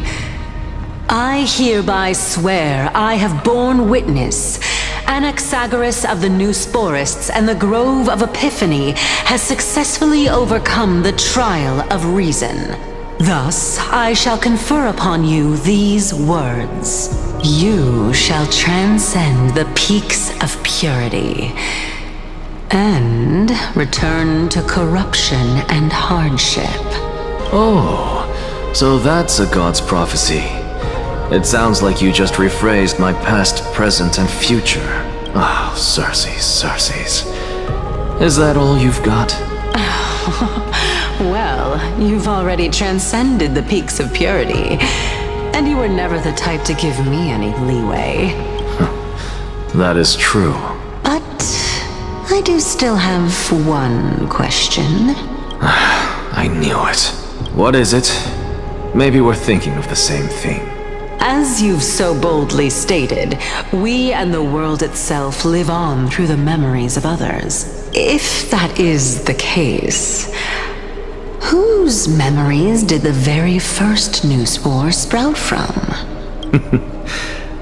I hereby swear I have borne witness. Anaxagoras of the New Sporists and the Grove of Epiphany has successfully overcome the trial of reason. Thus, I shall confer upon you these words. You shall transcend the peaks of purity and return to corruption and hardship. Oh, so that's a god's prophecy. It sounds like you just rephrased my past, present, and future. Ah, Circes. Is that all you've got? Well, you've already transcended the peaks of purity, and you were never the type to give me any leeway. That is true. But I do still have one question. I knew it. What is it? Maybe we're thinking of the same thing. As you've so boldly stated, we and the world itself live on through the memories of others. If that is the case, whose memories did the very first new spore sprout from?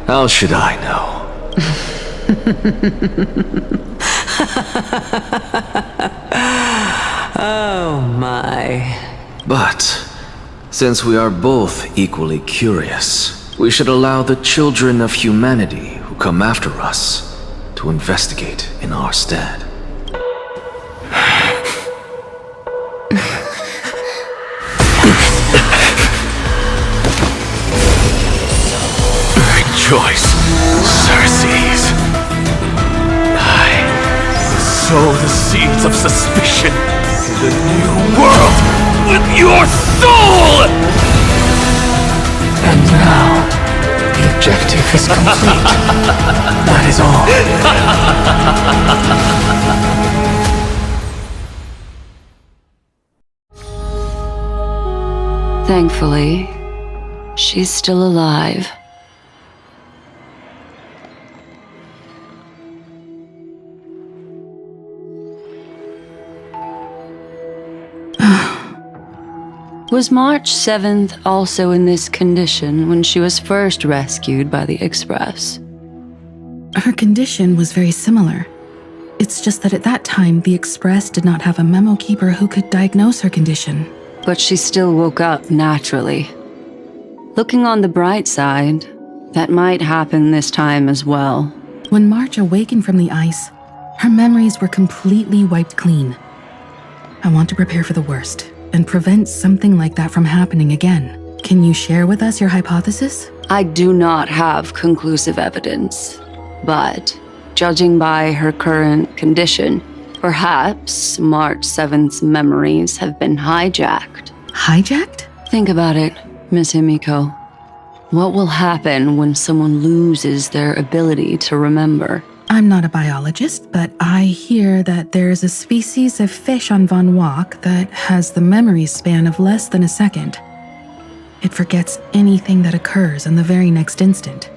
How should I know? Oh my. But, since we are both equally curious, we should allow the children of humanity who come after us to investigate in our stead. Rejoice, Circes. I sow the seeds of suspicion in the new world with your soul! And now, the objective is complete. That is all. Thankfully, she's still alive. Was March 7th also in this condition when she was first rescued by the Express? Her condition was very similar. It's just that at that time, the Express did not have a memo keeper who could diagnose her condition. But she still woke up naturally. Looking on the bright side, that might happen this time as well. When March awakened from the ice, her memories were completely wiped clean. I want to prepare for the worst and prevent something like that from happening again. Can you share with us your hypothesis? I do not have conclusive evidence, but judging by her current condition, perhaps March 7th's memories have been hijacked. Hijacked? Think about it, Miss Himiko. What will happen when someone loses their ability to remember? I'm not a biologist, but I hear that there's a species of fish on Von Wach that has the memory span of less than a second. It forgets anything that occurs in the very next instant.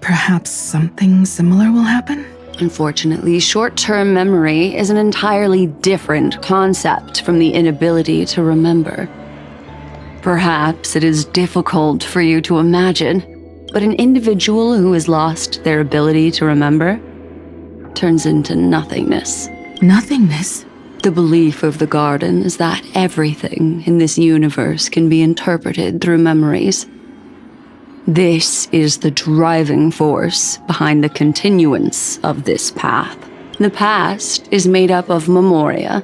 Perhaps something similar will happen? Unfortunately, short-term memory is an entirely different concept from the inability to remember. Perhaps it is difficult for you to imagine, but an individual who has lost their ability to remember turns into nothingness. Nothingness? The belief of the Garden is that everything in this universe can be interpreted through memories. This is the driving force behind the continuance of this path. The past is made up of memoria,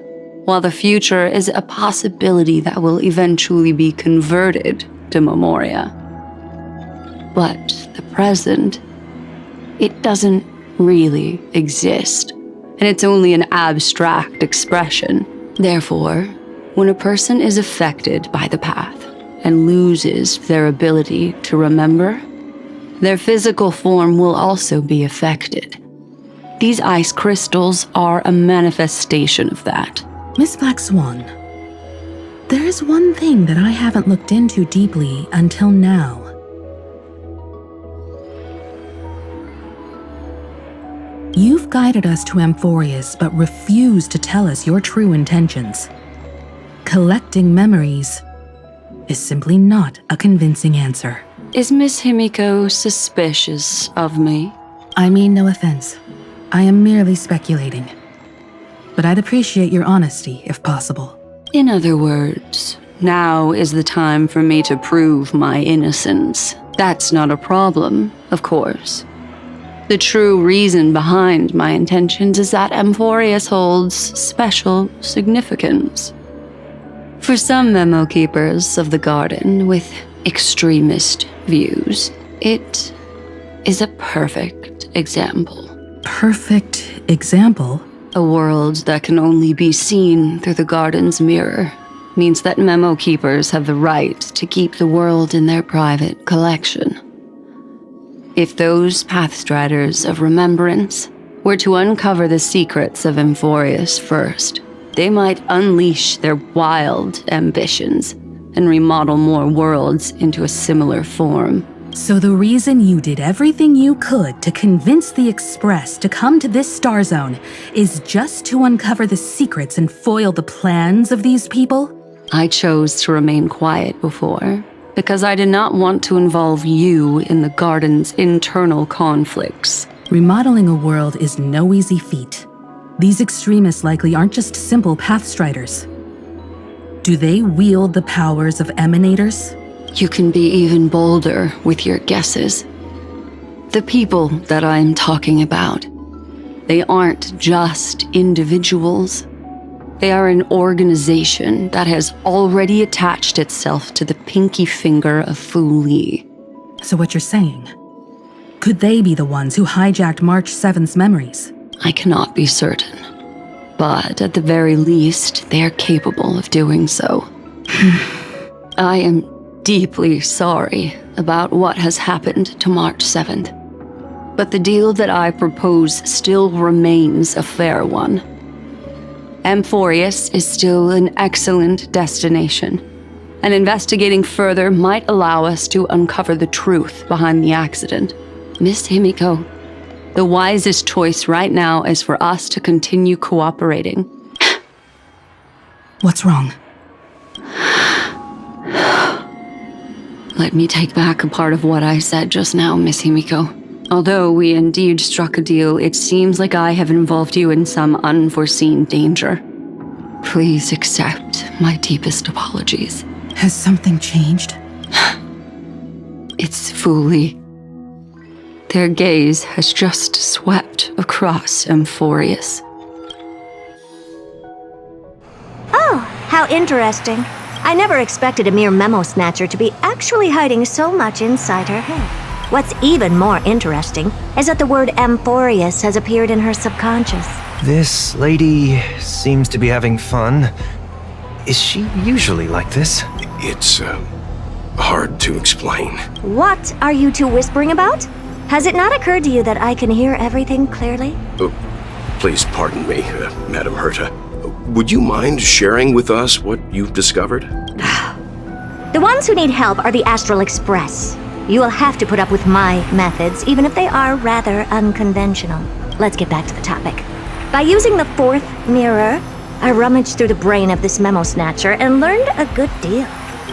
while the future is a possibility that will eventually be converted to memoria. But the present, it doesn't really exist, and it's only an abstract expression. Therefore, when a person is affected by the path and loses their ability to remember, their physical form will also be affected. These ice crystals are a manifestation of that. Miss Black Swan, there is one thing that I haven't looked into deeply until now. You've guided us to Amphoreus, but refused to tell us your true intentions. Collecting memories is simply not a convincing answer. Is Miss Himiko suspicious of me? I mean no offense. I am merely speculating. But I'd appreciate your honesty, if possible. In other words, now is the time for me to prove my innocence. That's not a problem, of course. The true reason behind my intentions is that Amphoreus holds special significance. For some memo keepers of the Garden with extremist views, it is a perfect example. Perfect example? A world that can only be seen through the Garden's mirror means that memo keepers have the right to keep the world in their private collection. If those Pathstriders of Remembrance were to uncover the secrets of Amphoreus first, they might unleash their wild ambitions and remodel more worlds into a similar form. So the reason you did everything you could to convince the Express to come to this star zone is just to uncover the secrets and foil the plans of these people? I chose to remain quiet before, because I did not want to involve you in the Garden's internal conflicts. Remodeling a world is no easy feat. These extremists likely aren't just simple Pathstriders. Do they wield the powers of Emanators? You can be even bolder with your guesses. The people that I'm talking about, they aren't just individuals. They are an organization that has already attached itself to the pinky finger of Fu Li. So what you're saying, could they be the ones who hijacked March 7th's memories? I cannot be certain, but at the very least, they are capable of doing so. I am deeply sorry about what has happened to March 7th, but the deal that I propose still remains a fair one. Amphoreus is still an excellent destination, and investigating further might allow us to uncover the truth behind the accident. Miss Himiko, the wisest choice right now is for us to continue cooperating. What's wrong? Let me take back a part of what I said just now, Miss Himiko. Although we indeed struck a deal, it seems like I have involved you in some unforeseen danger. Please accept my deepest apologies. Has something changed? It's Fu Li. Their gaze has just swept across Amphoreus. Oh, how interesting. I never expected a mere memo snatcher to be actually hiding so much inside her head. What's even more interesting is that the word Amphoreus has appeared in her subconscious. This lady seems to be having fun. Is she usually like this? It's, hard to explain. What are you two whispering about? Has it not occurred to you that I can hear everything clearly? Please pardon me, Madam Herta. Would you mind sharing with us what you've discovered? The ones who need help are the Astral Express. You will have to put up with my methods, even if they are rather unconventional. Let's get back to the topic. By using the fourth mirror, I rummaged through the brain of this memo snatcher and learned a good deal.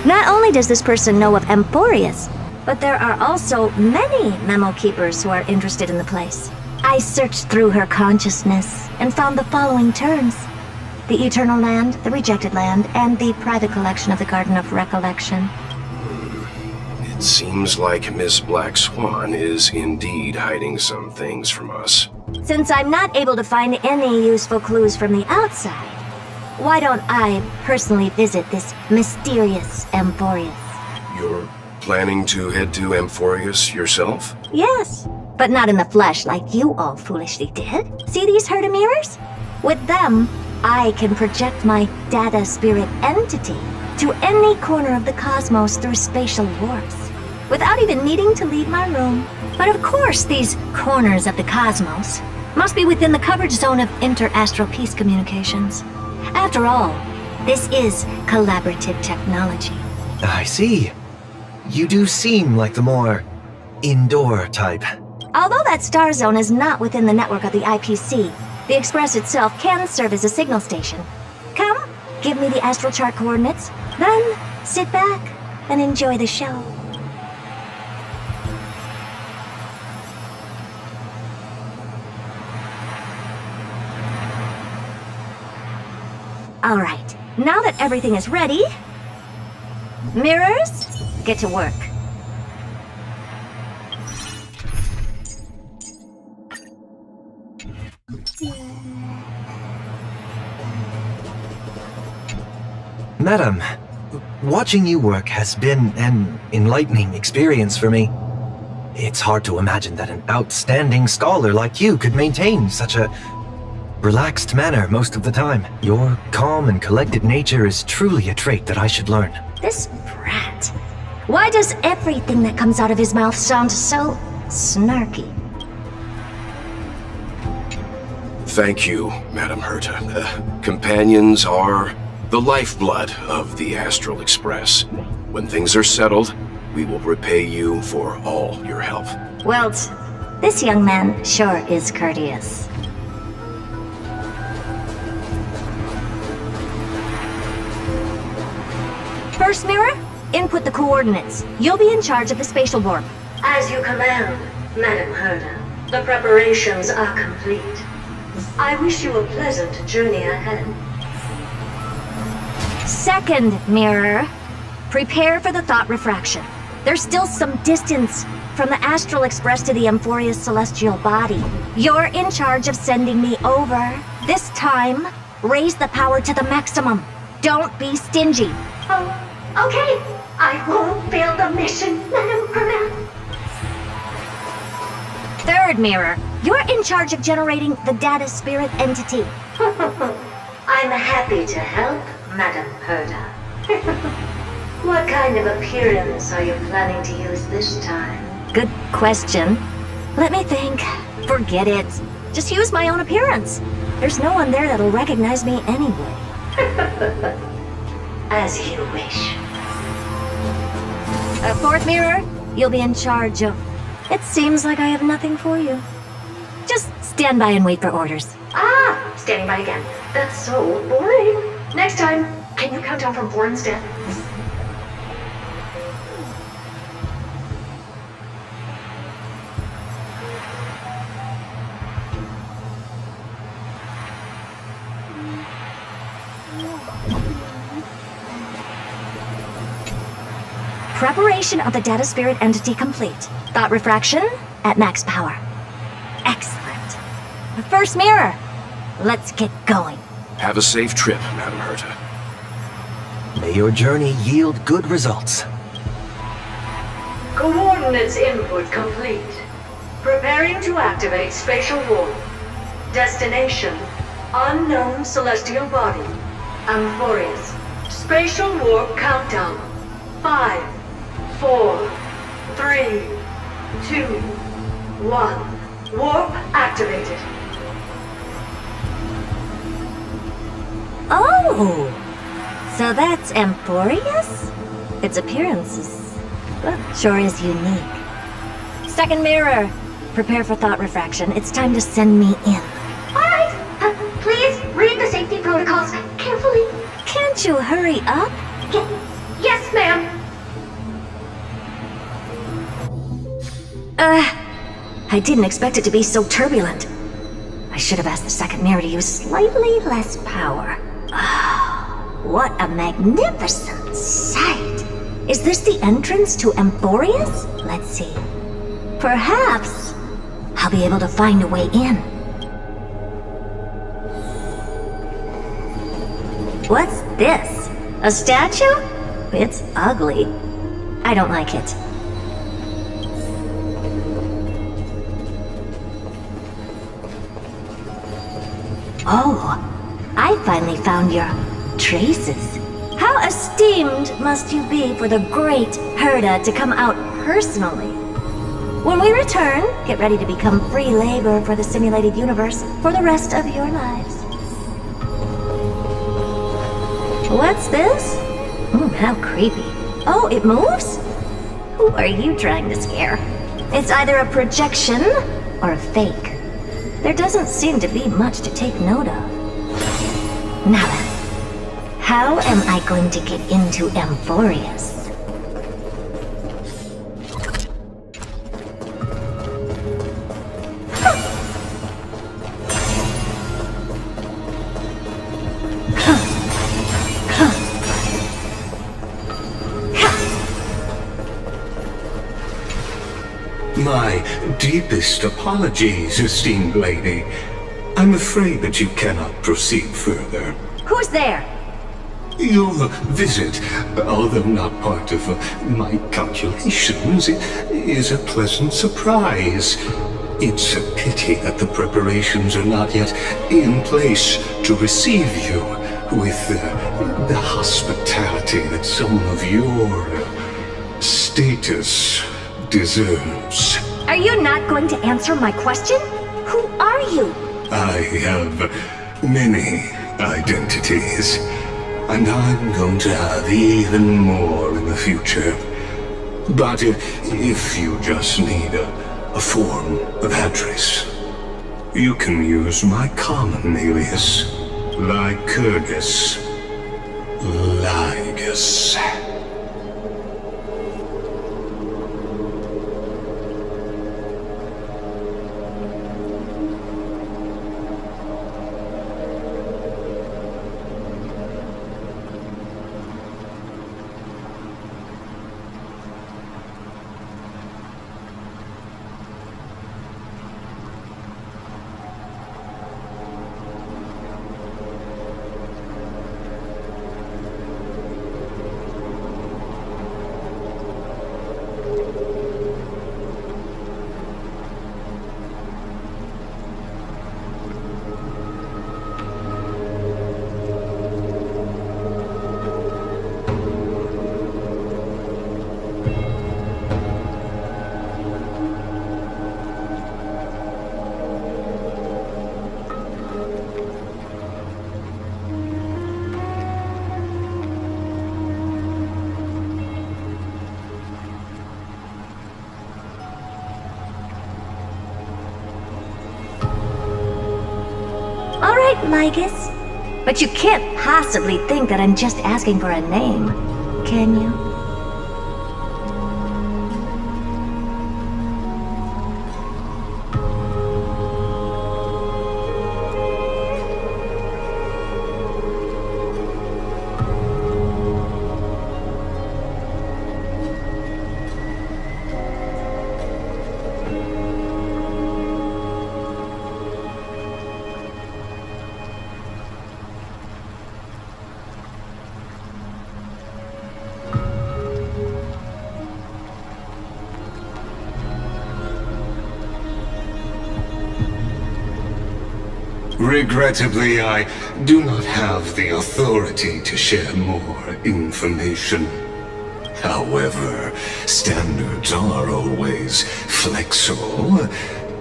Not only does this person know of Amphoreus, but there are also many memo keepers who are interested in the place. I searched through her consciousness and found the following terms: the Eternal Land, the Rejected Land, and the private collection of the Garden of Recollection. It seems like Miss Black Swan is indeed hiding some things from us. Since I'm not able to find any useful clues from the outside, why don't I personally visit this mysterious Amphoreus? You're planning to head to Amphoreus yourself? Yes, but not in the flesh like you all foolishly did. See these Herta mirrors? With them, I can project my data spirit entity to any corner of the cosmos through spatial warps, without even needing to leave my room. But of course, these corners of the cosmos must be within the coverage zone of inter-astral peace communications. After all, this is collaborative technology. I see. You do seem like the more indoor type. Although that star zone is not within the network of the IPC, the Express itself can serve as a signal station. Come, give me the astral chart coordinates, then sit back and enjoy the show. All right, now that everything is ready, mirrors, get to work. Madam, watching you work has been an enlightening experience for me. It's hard to imagine that an outstanding scholar like you could maintain such a relaxed manner most of the time. Your calm and collected nature is truly a trait that I should learn. This brat. Why does everything that comes out of his mouth sound so snarky? Thank you, Madam Herta. Companions are the lifeblood of the Astral Express. When things are settled, we will repay you for all your help. Well, this young man sure is courteous. First mirror, input the coordinates. You'll be in charge of the spatial warp. As you command, Madam Herta. The preparations are complete. I wish you a pleasant journey ahead. Second mirror, prepare for the thought refraction. There's still some distance from the Astral Express to the Amphoreus celestial body. You're in charge of sending me over. This time, raise the power to the maximum. Don't be stingy. Oh, okay. I won't fail the mission, Madam Herta. Third mirror, you're in charge of generating the data spirit entity. I'm happy to help, Madam Herta. What kind of appearance are you planning to use this time? Good question. Let me think. Forget it. Just use my own appearance. There's no one there that'll recognize me anyway. As you wish. Fourth mirror, you'll be in charge of... It seems like I have nothing for you. Just stand by and wait for orders. Ah, standing by again. That's so boring. Next time, can you count down from 4 instead? Preparation of the data spirit entity complete. Thought refraction at max power. Excellent. The first mirror. Let's get going. Have a safe trip, Madam Herta. May your journey yield good results. Coordinates input complete. Preparing to activate spatial warp. Destination, unknown celestial body. Amphoreus. Spatial warp countdown. 5, 4, 3, 2, 1. Warp activated. Oh! So that's Amphoreus? Its appearance is, well, sure is unique. Second mirror, prepare for thought refraction. It's time to send me in. Alright, please read the safety protocols carefully. Can't you hurry up? Yes, ma'am. I didn't expect it to be so turbulent. I should have asked the second mirror to use slightly less power. Oh, what a magnificent sight! Is this the entrance to Amphoreus? Let's see. Perhaps I'll be able to find a way in. What's this? A statue? It's ugly. I don't like it. Oh, I finally found your traces. How esteemed must you be for the great Herda to come out personally? When we return, get ready to become free labor for the simulated universe for the rest of your lives. What's this? How creepy. Oh, it moves? Who are you trying to scare? It's either a projection or a fake. There doesn't seem to be much to take note of. Now then, how am I going to get into Amphoreus? My deepest apologies, esteemed lady. I'm afraid that you cannot proceed further. Who's there? Your visit, although not part of my calculations, is a pleasant surprise. It's a pity that the preparations are not yet in place to receive you with the hospitality that someone of your status deserves. Are you not going to answer my question? Who are you? I have many identities, and I'm going to have even more in the future. But if you just need a form of address, you can use my common alias, Lycurgus Lygus. Lygus? But you can't possibly think that I'm just asking for a name, can you? Regrettably, I do not have the authority to share more information. However, standards are always flexible.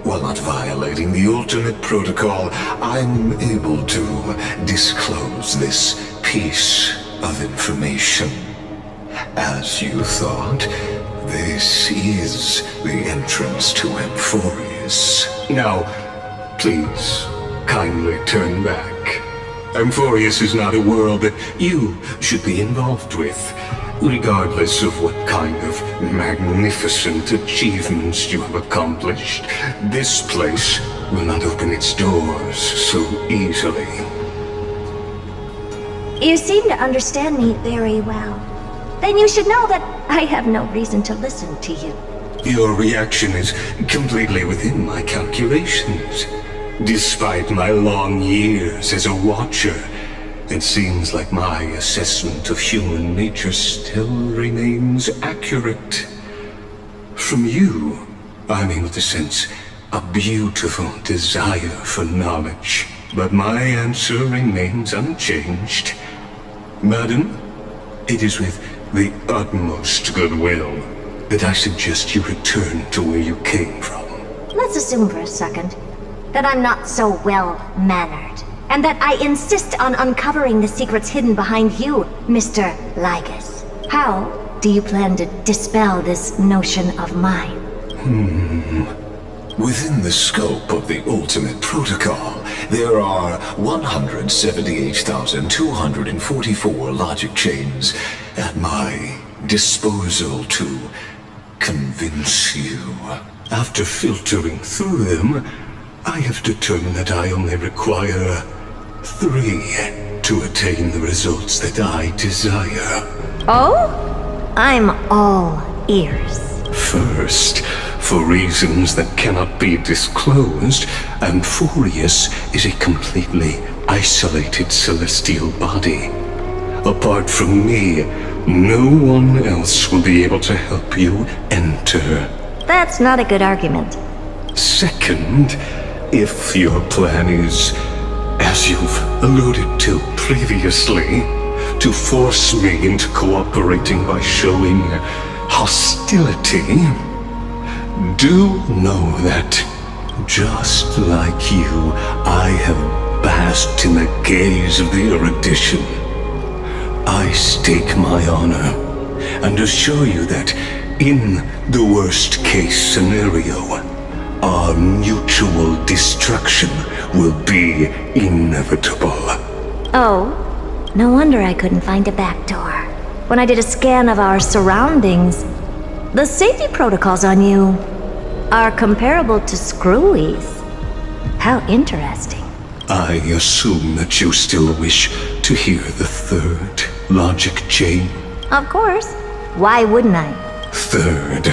While not violating the ultimate protocol, I'm able to disclose this piece of information. As you thought, this is the entrance to Amphoreus. Now, please, kindly turn back. Amphoreus is not a world that you should be involved with, regardless of what kind of magnificent achievements you have accomplished. This place will not open its doors so easily. You seem to understand me very well. Then you should know that I have no reason to listen to you. Your reaction is completely within my calculations. Despite my long years as a watcher, it seems like my assessment of human nature still remains accurate. From you, I'm able to sense a beautiful desire for knowledge, but my answer remains unchanged. Madam, it is with the utmost goodwill that I suggest you return to where you came from. Let's assume for a second that I'm not so well-mannered, and that I insist on uncovering the secrets hidden behind you, Mr. Lygus. How do you plan to dispel this notion of mine? Within the scope of the Ultimate Protocol, there are 178,244 logic chains at my disposal to convince you. After filtering through them, I have determined that I only require 3 to attain the results that I desire. Oh? I'm all ears. First, for reasons that cannot be disclosed, Amphoreus is a completely isolated celestial body. Apart from me, no one else will be able to help you enter. That's not a good argument. Second, if your plan is, as you've alluded to previously, to force me into cooperating by showing hostility, do know that, just like you, I have basked in the gaze of the erudition. I stake my honor and assure you that, in the worst-case scenario, our mutual destruction will be inevitable. Oh, no wonder I couldn't find a back door. When I did a scan of our surroundings, the safety protocols on you are comparable to Screwy's. How interesting. I assume that you still wish to hear the third logic chain? Of course. Why wouldn't I? Third,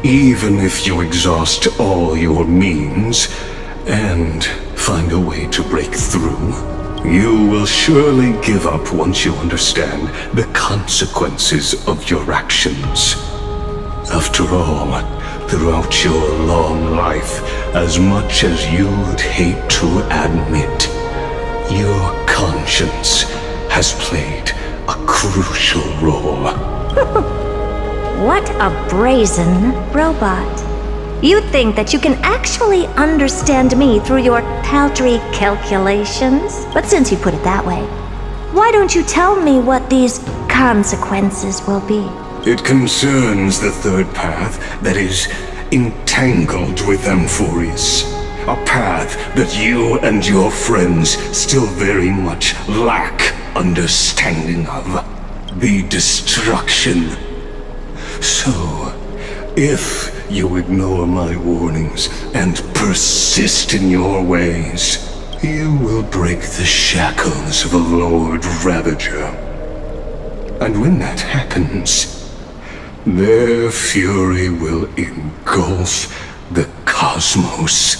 even if you exhaust all your means and find a way to break through, you will surely give up once you understand the consequences of your actions. After all, throughout your long life, as much as you'd hate to admit, your conscience has played a crucial role. What a brazen robot. You think that you can actually understand me through your paltry calculations? But since you put it that way, why don't you tell me what these consequences will be? It concerns the third path that is entangled with Amphoreus. A path that you and your friends still very much lack understanding of. The destruction. So, if you ignore my warnings and persist in your ways, you will break the shackles of a Lord Ravager. And when that happens, their fury will engulf the cosmos.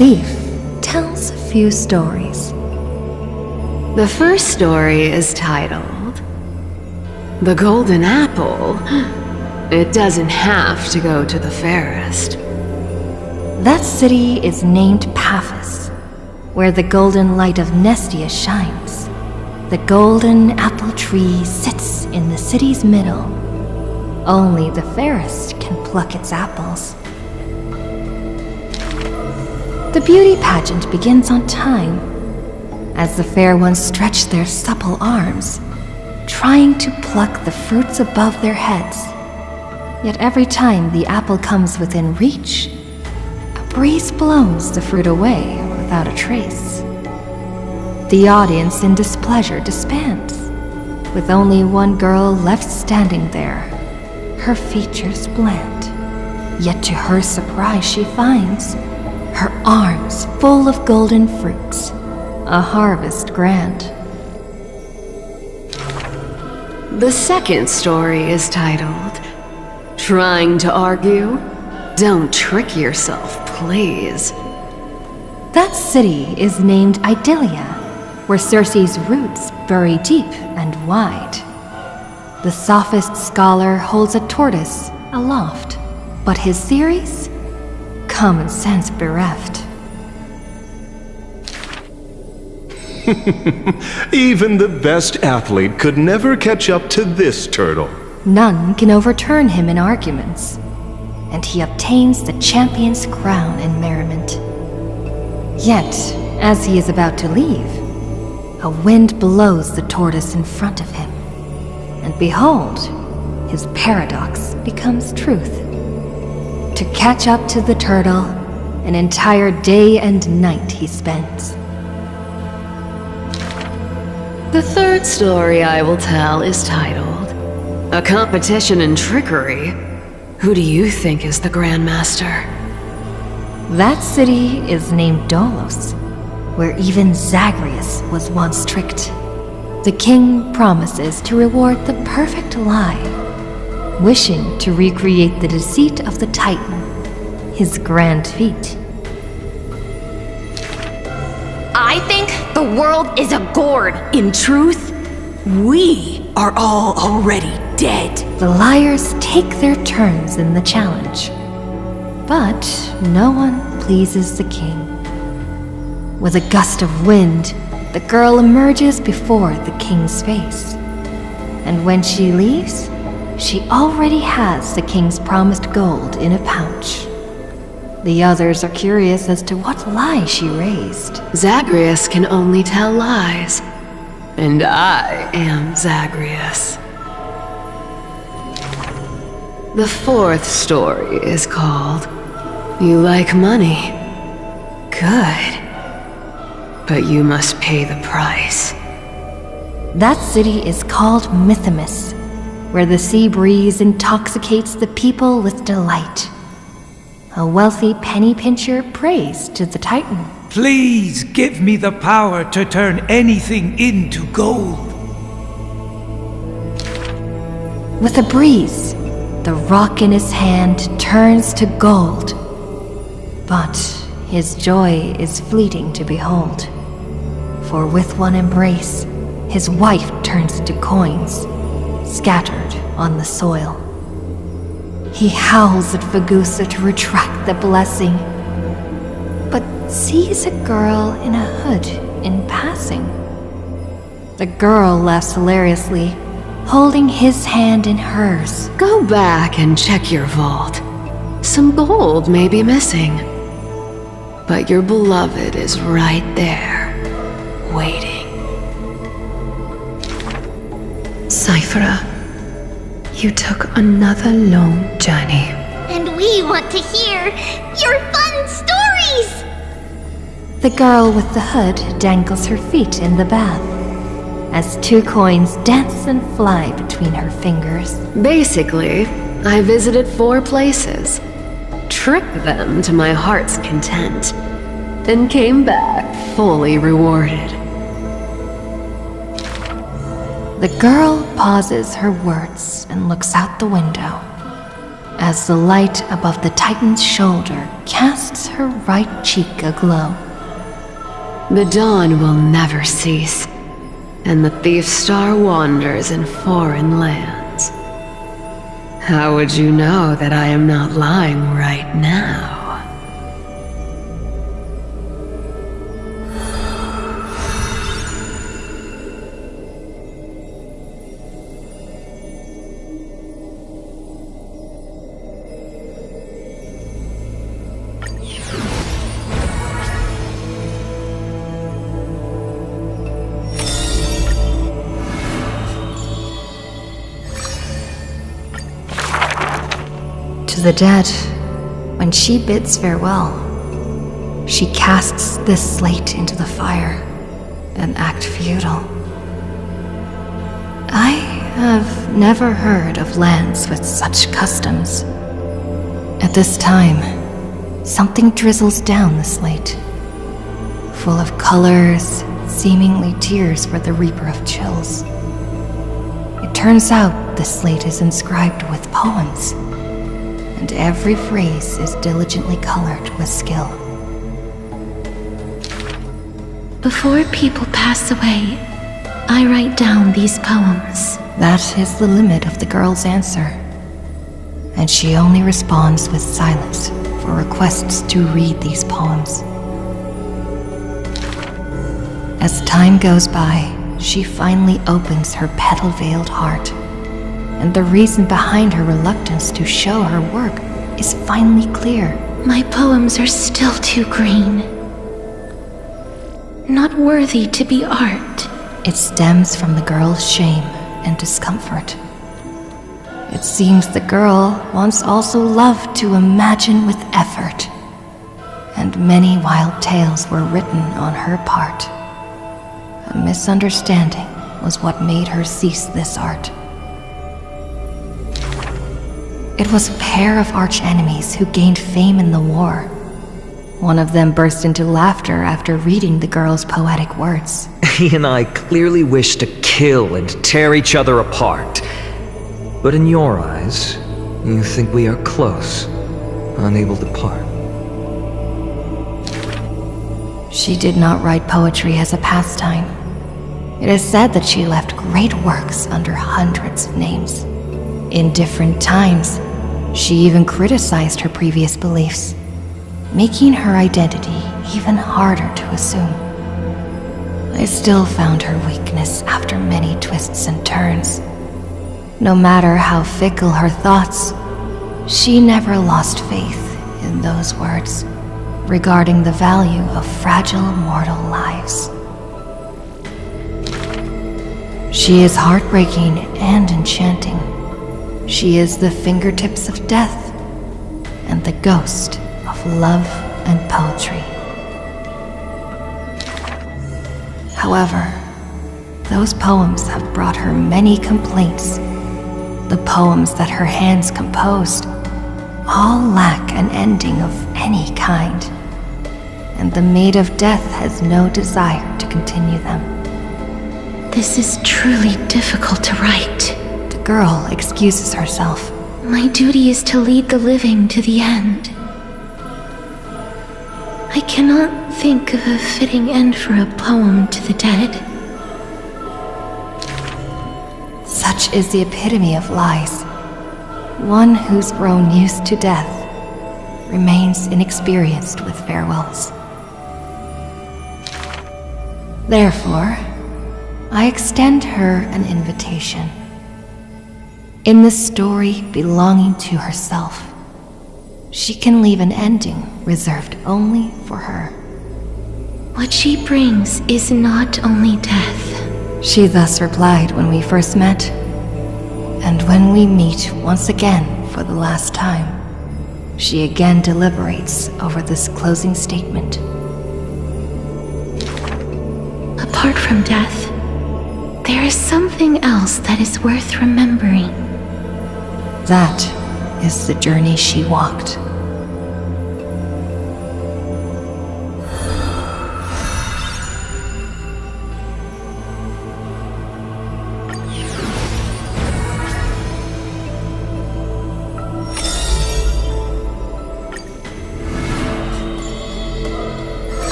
thief tells a few stories. The first story is titled The Golden Apple. It doesn't have to go to the fairest. That city is named Paphos, where the golden light of Nestia shines. The golden apple tree sits in the city's middle. Only the fairest can pluck its apples. The beauty pageant begins on time, as the fair ones stretch their supple arms, trying to pluck the fruits above their heads. Yet every time the apple comes within reach, a breeze blows the fruit away without a trace. The audience in displeasure disbands, with only one girl left standing there, her features bland. Yet to her surprise she finds her arms full of golden fruits, a harvest grand. The second story is titled Trying to Argue? Don't trick yourself, please. That city is named Idylia, where Circe's roots bury deep and wide. The sophist scholar holds a tortoise aloft, but his theories? Common sense bereft. Even the best athlete could never catch up to this turtle. None can overturn him in arguments, and he obtains the champion's crown in merriment. Yet, as he is about to leave, a wind blows the tortoise in front of him, and behold, his paradox becomes truth. To catch up to the turtle, an entire day and night he spends. The third story I will tell is titled A Competition in Trickery. Who do you think is the Grandmaster? That city is named Dolos, where even Zagreus was once tricked. The king promises to reward the perfect lie, wishing to recreate the deceit of the Titan, his grand feat. I think the world is a gourd. In truth, we are all already dead. The liars take their turns in the challenge, but no one pleases the king. With a gust of wind, the girl emerges before the king's face. And when she leaves, she already has the king's promised gold in a pouch. The others are curious as to what lie she raised. Zagreus can only tell lies, and I am Zagreus. The fourth story is called You Like Money. Good. But you must pay the price. That city is called Mythimus, where the sea breeze intoxicates the people with delight. A wealthy penny pincher prays to the Titan. Please give me the power to turn anything into gold. With a breeze, the rock in his hand turns to gold. But his joy is fleeting to behold. For with one embrace, his wife turns to coins, scattered on the soil. He howls at Fagusa to retract the blessing, but sees a girl in a hood in passing. The girl laughs hilariously, holding his hand in hers. Go back and check your vault. Some gold may be missing, but your beloved is right there, waiting. Cyphera, you took another long journey. And we want to hear your fun stories! The girl with the hood dangles her feet in the bath, as 2 coins dance and fly between her fingers. Basically, I visited 4 places, tricked them to my heart's content, and came back fully rewarded. The girl pauses her words and looks out the window. as the light above the Titan's shoulder casts her right cheek aglow. The dawn will never cease, and the thief star wanders in foreign lands. How would you know that I am not lying right now? To the dead, when she bids farewell, she casts this slate into the fire, an act futile. I have never heard of lands with such customs. At this time, something drizzles down the slate, full of colors, seemingly tears for the Reaper of Chills. It turns out the slate is inscribed with poems, and every phrase is diligently colored with skill. Before people pass away, I write down these poems. That is the limit of the girl's answer, and she only responds with silence for requests to read these poems. As time goes by, she finally opens her petal-veiled heart, and the reason behind her reluctance to show her work is finally clear. My poems are still too green. Not worthy to be art. It stems from the girl's shame and discomfort. It seems the girl once also loved to imagine with effort, and many wild tales were written on her part. A misunderstanding was what made her cease this art. It was a pair of arch-enemies who gained fame in the war. One of them burst into laughter after reading the girl's poetic words. He and I clearly wish to kill and tear each other apart. But in your eyes, you think we are close, unable to part. She did not write poetry as a pastime. It is said that she left great works under hundreds of names. In different times, she even criticized her previous beliefs, making her identity even harder to assume. I still found her weakness after many twists and turns. No matter how fickle her thoughts, she never lost faith in those words regarding the value of fragile mortal lives. She is heartbreaking and enchanting. She is the fingertips of death and the ghost of love and poetry. However, those poems have brought her many complaints. The poems that her hands composed all lack an ending of any kind, and the Maid of Death has no desire to continue them. This is truly difficult to write. The girl excuses herself. My duty is to lead the living to the end. I cannot think of a fitting end for a poem to the dead. Such is the epitome of lies. One who's grown used to death remains inexperienced with farewells. Therefore, I extend her an invitation. In the story belonging to herself, she can leave an ending reserved only for her. What she brings is not only death. She thus replied when we first met, and when we meet once again for the last time, she again deliberates over this closing statement. Apart from death, there is something else that is worth remembering. That is the journey she walked.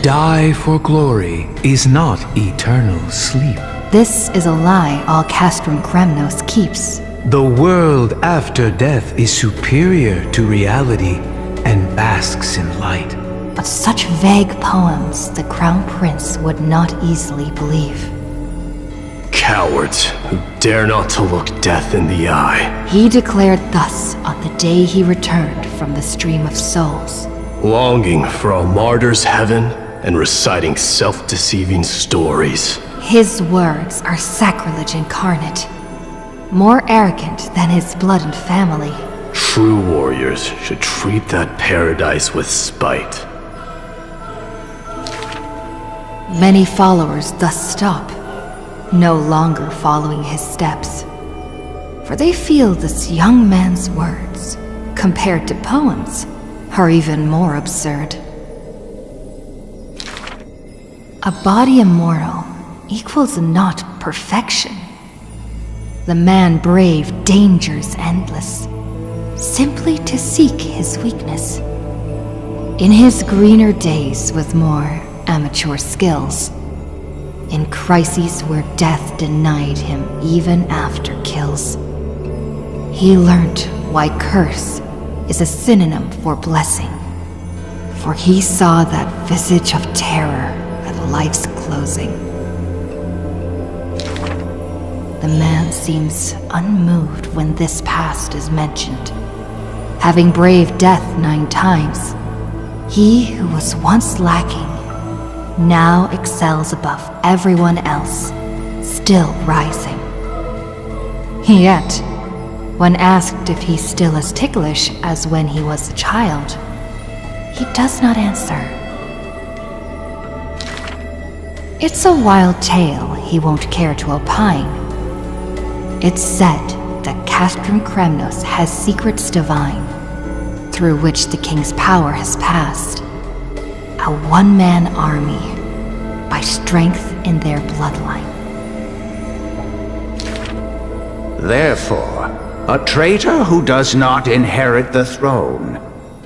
die for glory is not eternal sleep. This is a lie all Castrum Kremnos keeps. The world after death is superior to reality and basks in light. But such vague poems the Crown Prince would not easily believe. Cowards who dare not to look death in the eye. He declared thus on the day he returned from the stream of souls. Longing for a martyr's heaven and reciting self-deceiving stories. His words are sacrilege incarnate, more arrogant than his blood and family. True warriors should treat that paradise with spite. Many followers thus stop, no longer following his steps. For they feel this young man's words, compared to poems, are even more absurd. A body immortal equals not perfection. The man braved dangers endless, simply to seek his weakness. In his greener days with more amateur skills, in crises where death denied him even after kills, he learned why curse is a synonym for blessing, for he saw that visage of terror at life's closing. The man seems unmoved when this past is mentioned. Having braved death 9 times, he who was once lacking now excels above everyone else, still rising. Yet, when asked if he's still as ticklish as when he was a child, he does not answer. It's a wild tale he won't care to opine. It's said that Castrum Kremnos has secrets divine, through which the king's power has passed. A one-man army, by strength in their bloodline. Therefore, a traitor who does not inherit the throne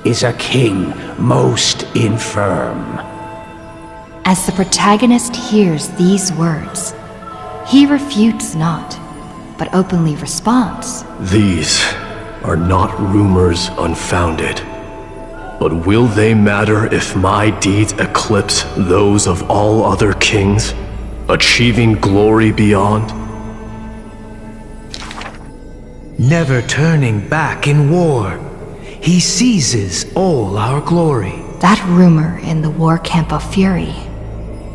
is a king most infirm. As the protagonist hears these words, he refutes not, but openly responds. These are not rumors unfounded. But will they matter if my deeds eclipse those of all other kings, achieving glory beyond? Never turning back in war, he seizes all our glory. That rumor in the war camp of fury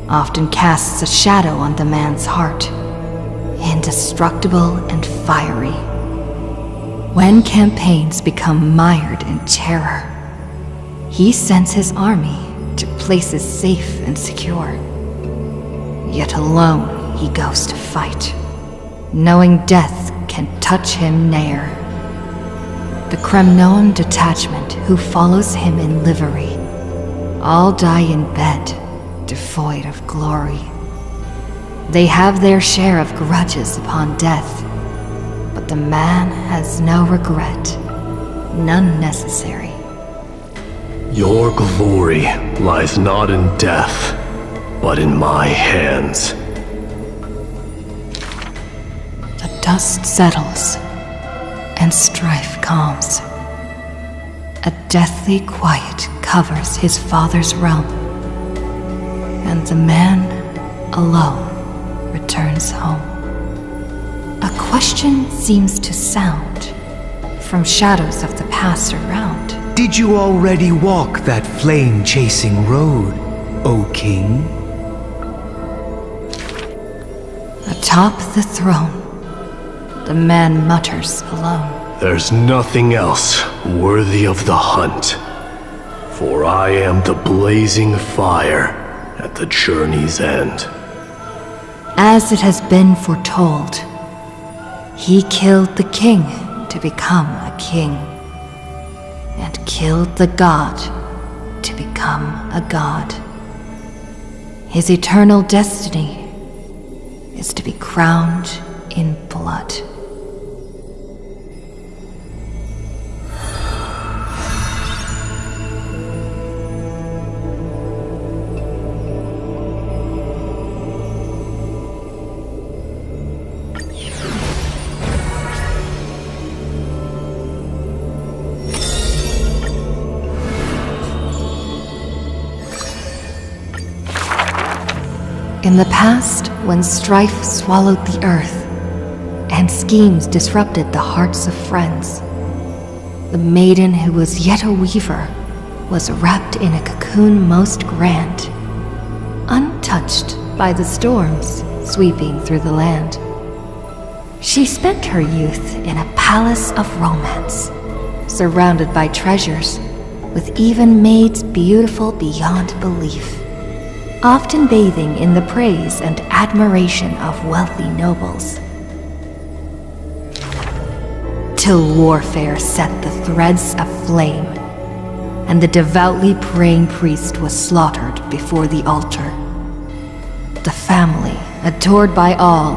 often casts a shadow on the man's heart, indestructible and fiery. When campaigns become mired in terror, he sends his army to places safe and secure. Yet alone he goes to fight, knowing death can touch him ne'er. The Kremnoan detachment who follows him in livery all die in bed, devoid of glory. They have their share of grudges upon death, but the man has no regret, none necessary. Your glory lies not in death, but in my hands. The dust settles, and strife calms. A deathly quiet covers his father's realm, and the man alone returns home. A question seems to sound from shadows of the past around. Did you already walk that flame-chasing road, O King? Atop the throne, the man mutters alone. There's nothing else worthy of the hunt, for I am the blazing fire at the journey's end. As it has been foretold, he killed the king to become a king, and killed the god to become a god. His eternal destiny is to be crowned in blood. In the past, when strife swallowed the earth, and schemes disrupted the hearts of friends, the maiden who was yet a weaver was wrapped in a cocoon most grand, untouched by the storms sweeping through the land. She spent her youth in a palace of romance, surrounded by treasures, with even maids beautiful beyond belief, often bathing in the praise and admiration of wealthy nobles. Till warfare set the threads aflame, and the devoutly praying priest was slaughtered before the altar. The family, adored by all,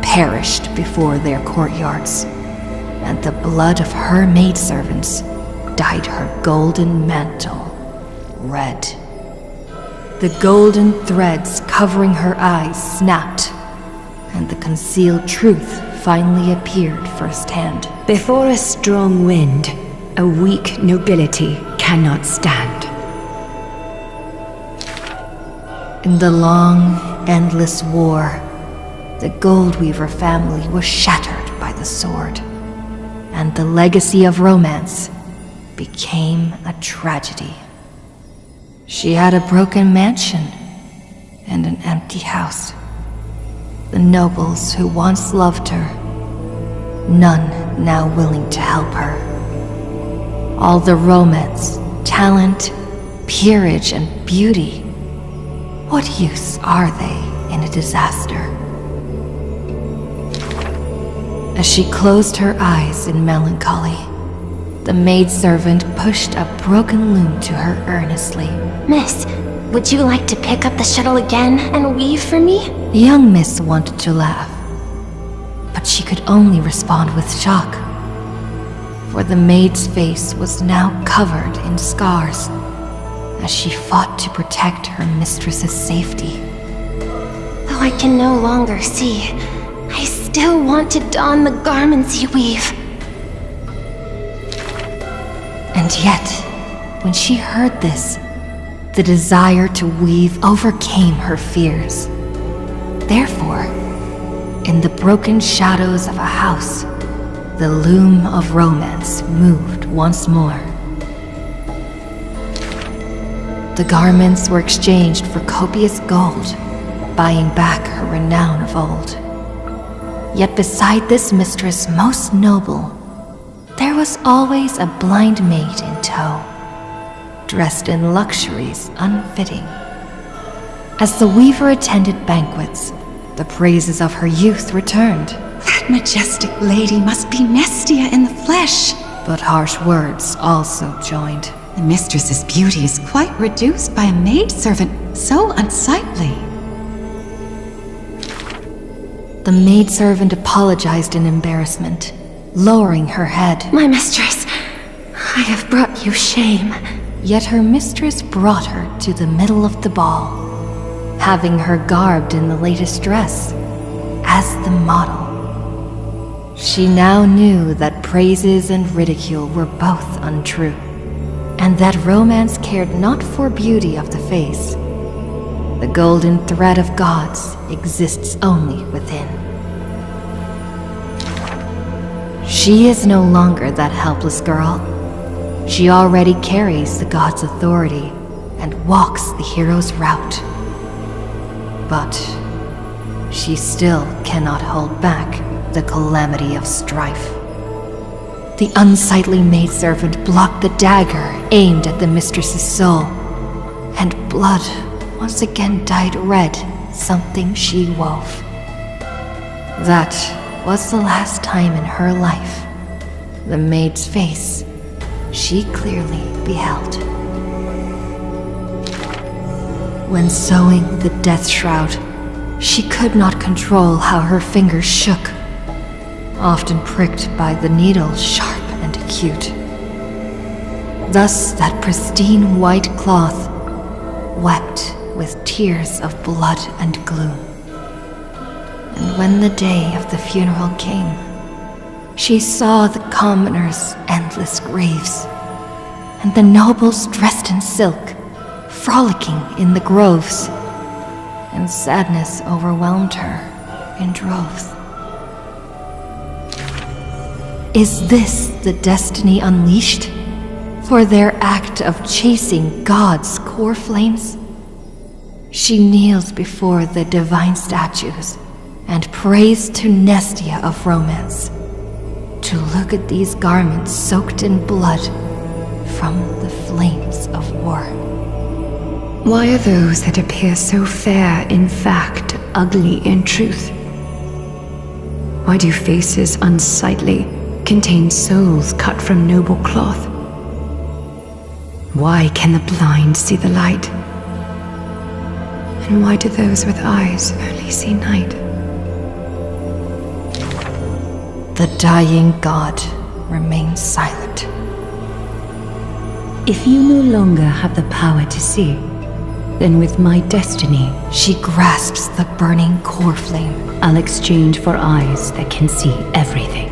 perished before their courtyards, and the blood of her maidservants dyed her golden mantle red. The golden threads covering her eyes snapped, and the concealed truth finally appeared firsthand. Before a strong wind, a weak nobility cannot stand. In the long, endless war, the Goldweaver family was shattered by the sword, and the legacy of romance became a tragedy. She had a broken mansion and an empty house. The nobles who once loved her, none now willing to help her. All the romance, talent, peerage, and beauty, what use are they in a disaster? As she closed her eyes in melancholy, the maidservant pushed a broken loom to her earnestly. Miss, would you like to pick up the shuttle again and weave for me? The young miss wanted to laugh, but she could only respond with shock, for the maid's face was now covered in scars as she fought to protect her mistress's safety. Though I can no longer see, I still want to don the garments you weave. And yet, when she heard this, the desire to weave overcame her fears. Therefore, in the broken shadows of a house, the loom of romance moved once more. The garments were exchanged for copious gold, buying back her renown of old. Yet beside this mistress most noble, there was always a blind maid in tow, dressed in luxuries unfitting. As the weaver attended banquets, the praises of her youth returned. That majestic lady must be Nestia in the flesh. But harsh words also joined. The mistress's beauty is quite reduced by a maidservant so unsightly. The maidservant apologized in embarrassment, lowering her head. My mistress, I have brought you shame. Yet her mistress brought her to the middle of the ball, having her garbed in the latest dress, as the model. She now knew that praises and ridicule were both untrue, and that romance cared not for beauty of the face. The golden thread of gods exists only within. She is no longer that helpless girl. She already carries the god's authority and walks the hero's route. But she still cannot hold back the calamity of strife. The unsightly maidservant blocked the dagger aimed at the mistress's soul, and blood once again dyed red something she wove. That was the last time in her life the maid's face she clearly beheld. When sewing the death shroud, she could not control how her fingers shook, often pricked by the needle sharp and acute. Thus that pristine white cloth wept with tears of blood and gloom. And when the day of the funeral came, she saw the commoners' endless graves, and the nobles dressed in silk, frolicking in the groves, and sadness overwhelmed her in droves. Is this the destiny unleashed for their act of chasing God's core flames? She kneels before the divine statues and prays to Nestia of romance to look at these garments soaked in blood from the flames of war. Why are those that appear so fair in fact ugly in truth? Why do faces unsightly contain souls cut from noble cloth? Why can the blind see the light? And why do those with eyes only see night? The dying god remains silent. If you no longer have the power to see, then with my destiny, she grasps the burning core flame. I'll exchange for eyes that can see everything.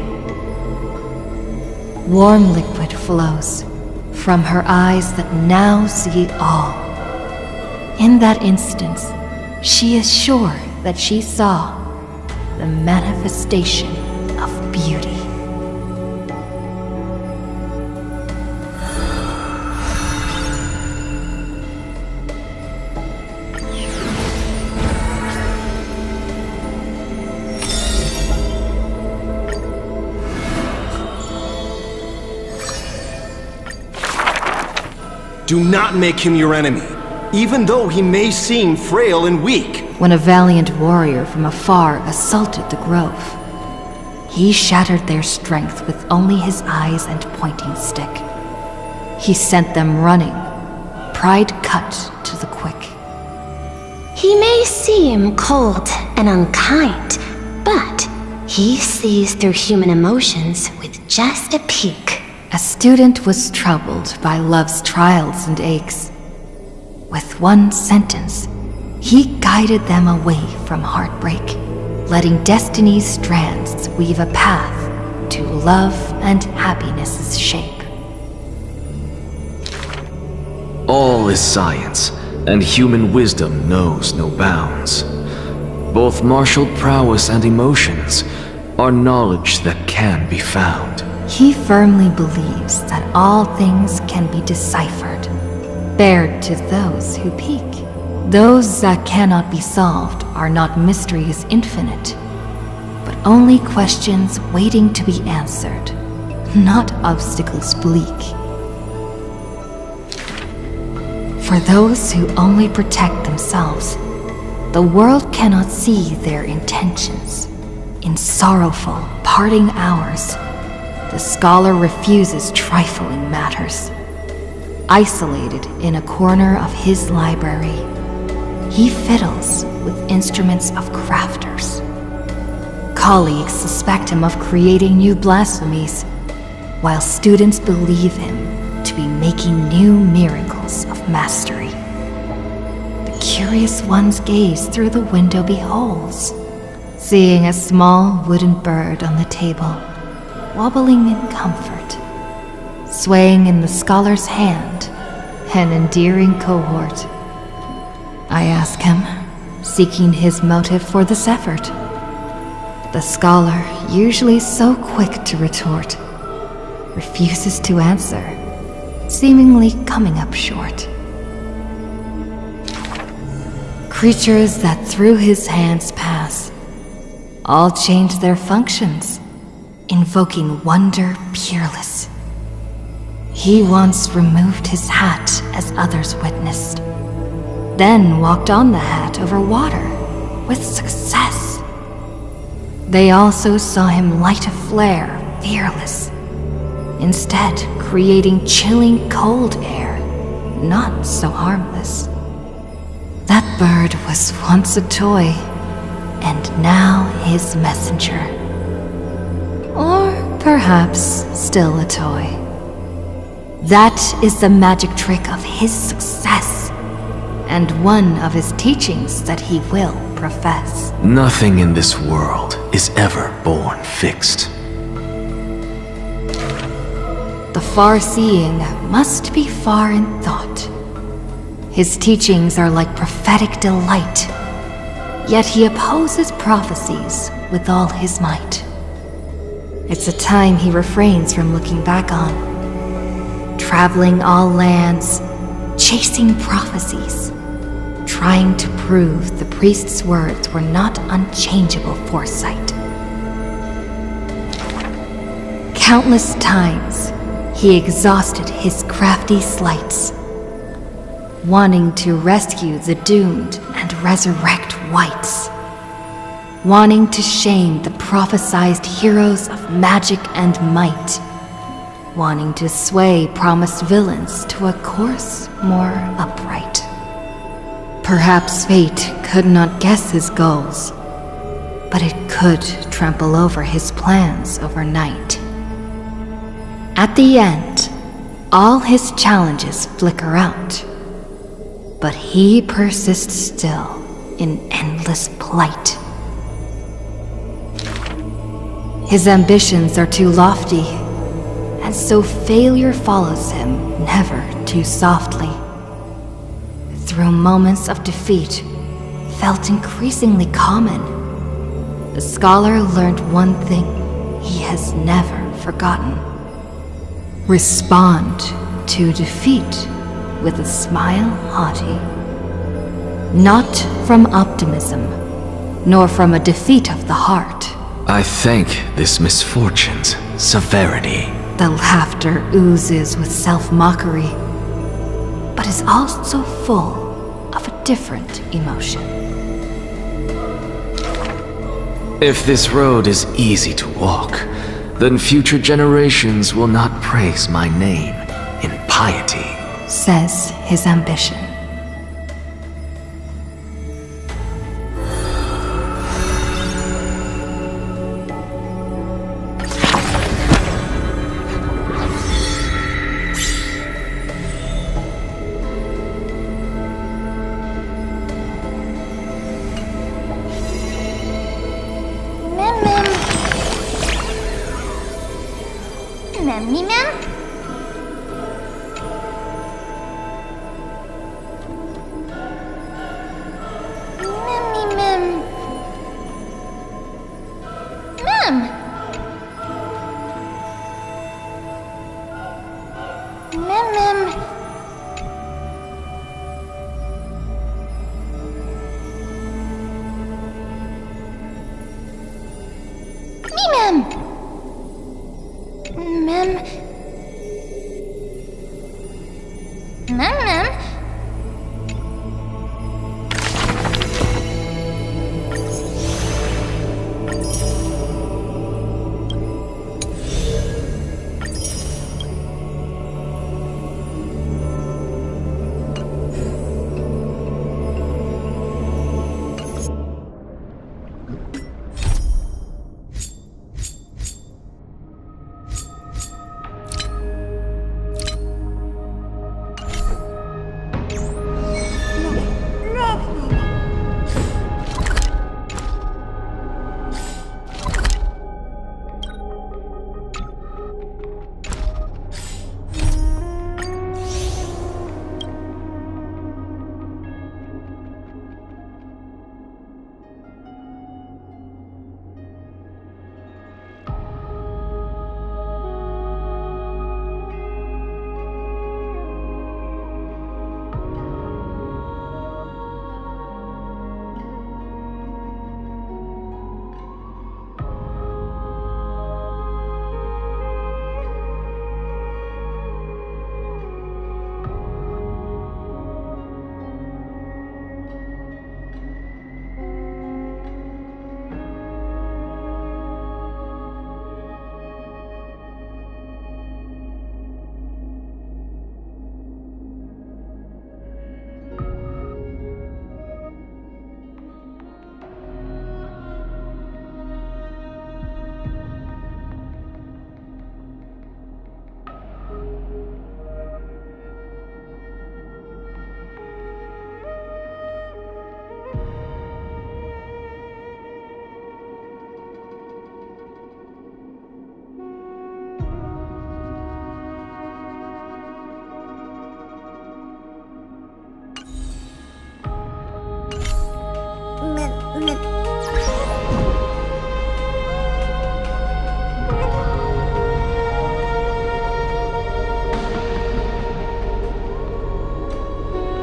Warm liquid flows from her eyes that now see all. In that instant, she is sure that she saw the manifestation of beauty. Do not make him your enemy, even though he may seem frail and weak. When a valiant warrior from afar assaulted the grove, he shattered their strength with only his eyes and pointing stick. He sent them running, pride cut to the quick. He may seem cold and unkind, but he sees through human emotions with just a peek. A student was troubled by love's trials and aches. With one sentence, he guided them away from heartbreak, letting destiny's strands weave a path to love and happiness's shape. All is science, and human wisdom knows no bounds. Both martial prowess and emotions are knowledge that can be found. He firmly believes that all things can be deciphered, bared to those who peek. Those that cannot be solved are not mysteries infinite, but only questions waiting to be answered, not obstacles bleak. For those who only protect themselves, the world cannot see their intentions. In sorrowful, parting hours, the scholar refuses trifling matters. Isolated in a corner of his library, he fiddles with instruments of crafters. Colleagues suspect him of creating new blasphemies, while students believe him to be making new miracles of mastery. The curious one's gaze through the window beholds, seeing a small wooden bird on the table, wobbling in comfort, swaying in the scholar's hand, an endearing cohort. I ask him, seeking his motive for this effort. The scholar, usually so quick to retort, refuses to answer, seemingly coming up short. Creatures that through his hands pass, all change their functions, invoking wonder peerless. He once removed his hat as others witnessed, then walked on the hat over water with success. They also saw him light a flare, fearless, instead creating chilling cold air, not so harmless. That bird was once a toy, and now his messenger. Or perhaps still a toy. That is the magic trick of his success, and one of his teachings that he will profess. Nothing in this world is ever born fixed. The far-seeing must be far in thought. His teachings are like prophetic delight, Yet he opposes prophecies with all his might. It's a time he refrains from looking back on. Traveling all lands, chasing prophecies, trying to prove the priest's words were not unchangeable foresight. Countless times, he exhausted his crafty sleights, wanting to rescue the doomed and resurrect whites, wanting to shame the prophesized heroes of magic and might, wanting to sway promised villains to a course more upright. Perhaps fate could not guess his goals, but it could trample over his plans overnight. At the end, all his challenges flicker out, but he persists still in endless plight. His ambitions are too lofty, and so failure follows him never too softly. Through moments of defeat, felt increasingly common, the scholar learned one thing he has never forgotten. Respond to defeat with a smile haughty. Not from optimism, nor from a defeat of the heart. I thank this misfortune's severity. The laughter oozes with self-mockery, but is also full of a different emotion. If this road is easy to walk, then future generations will not praise my name in piety, says his ambition. Mem.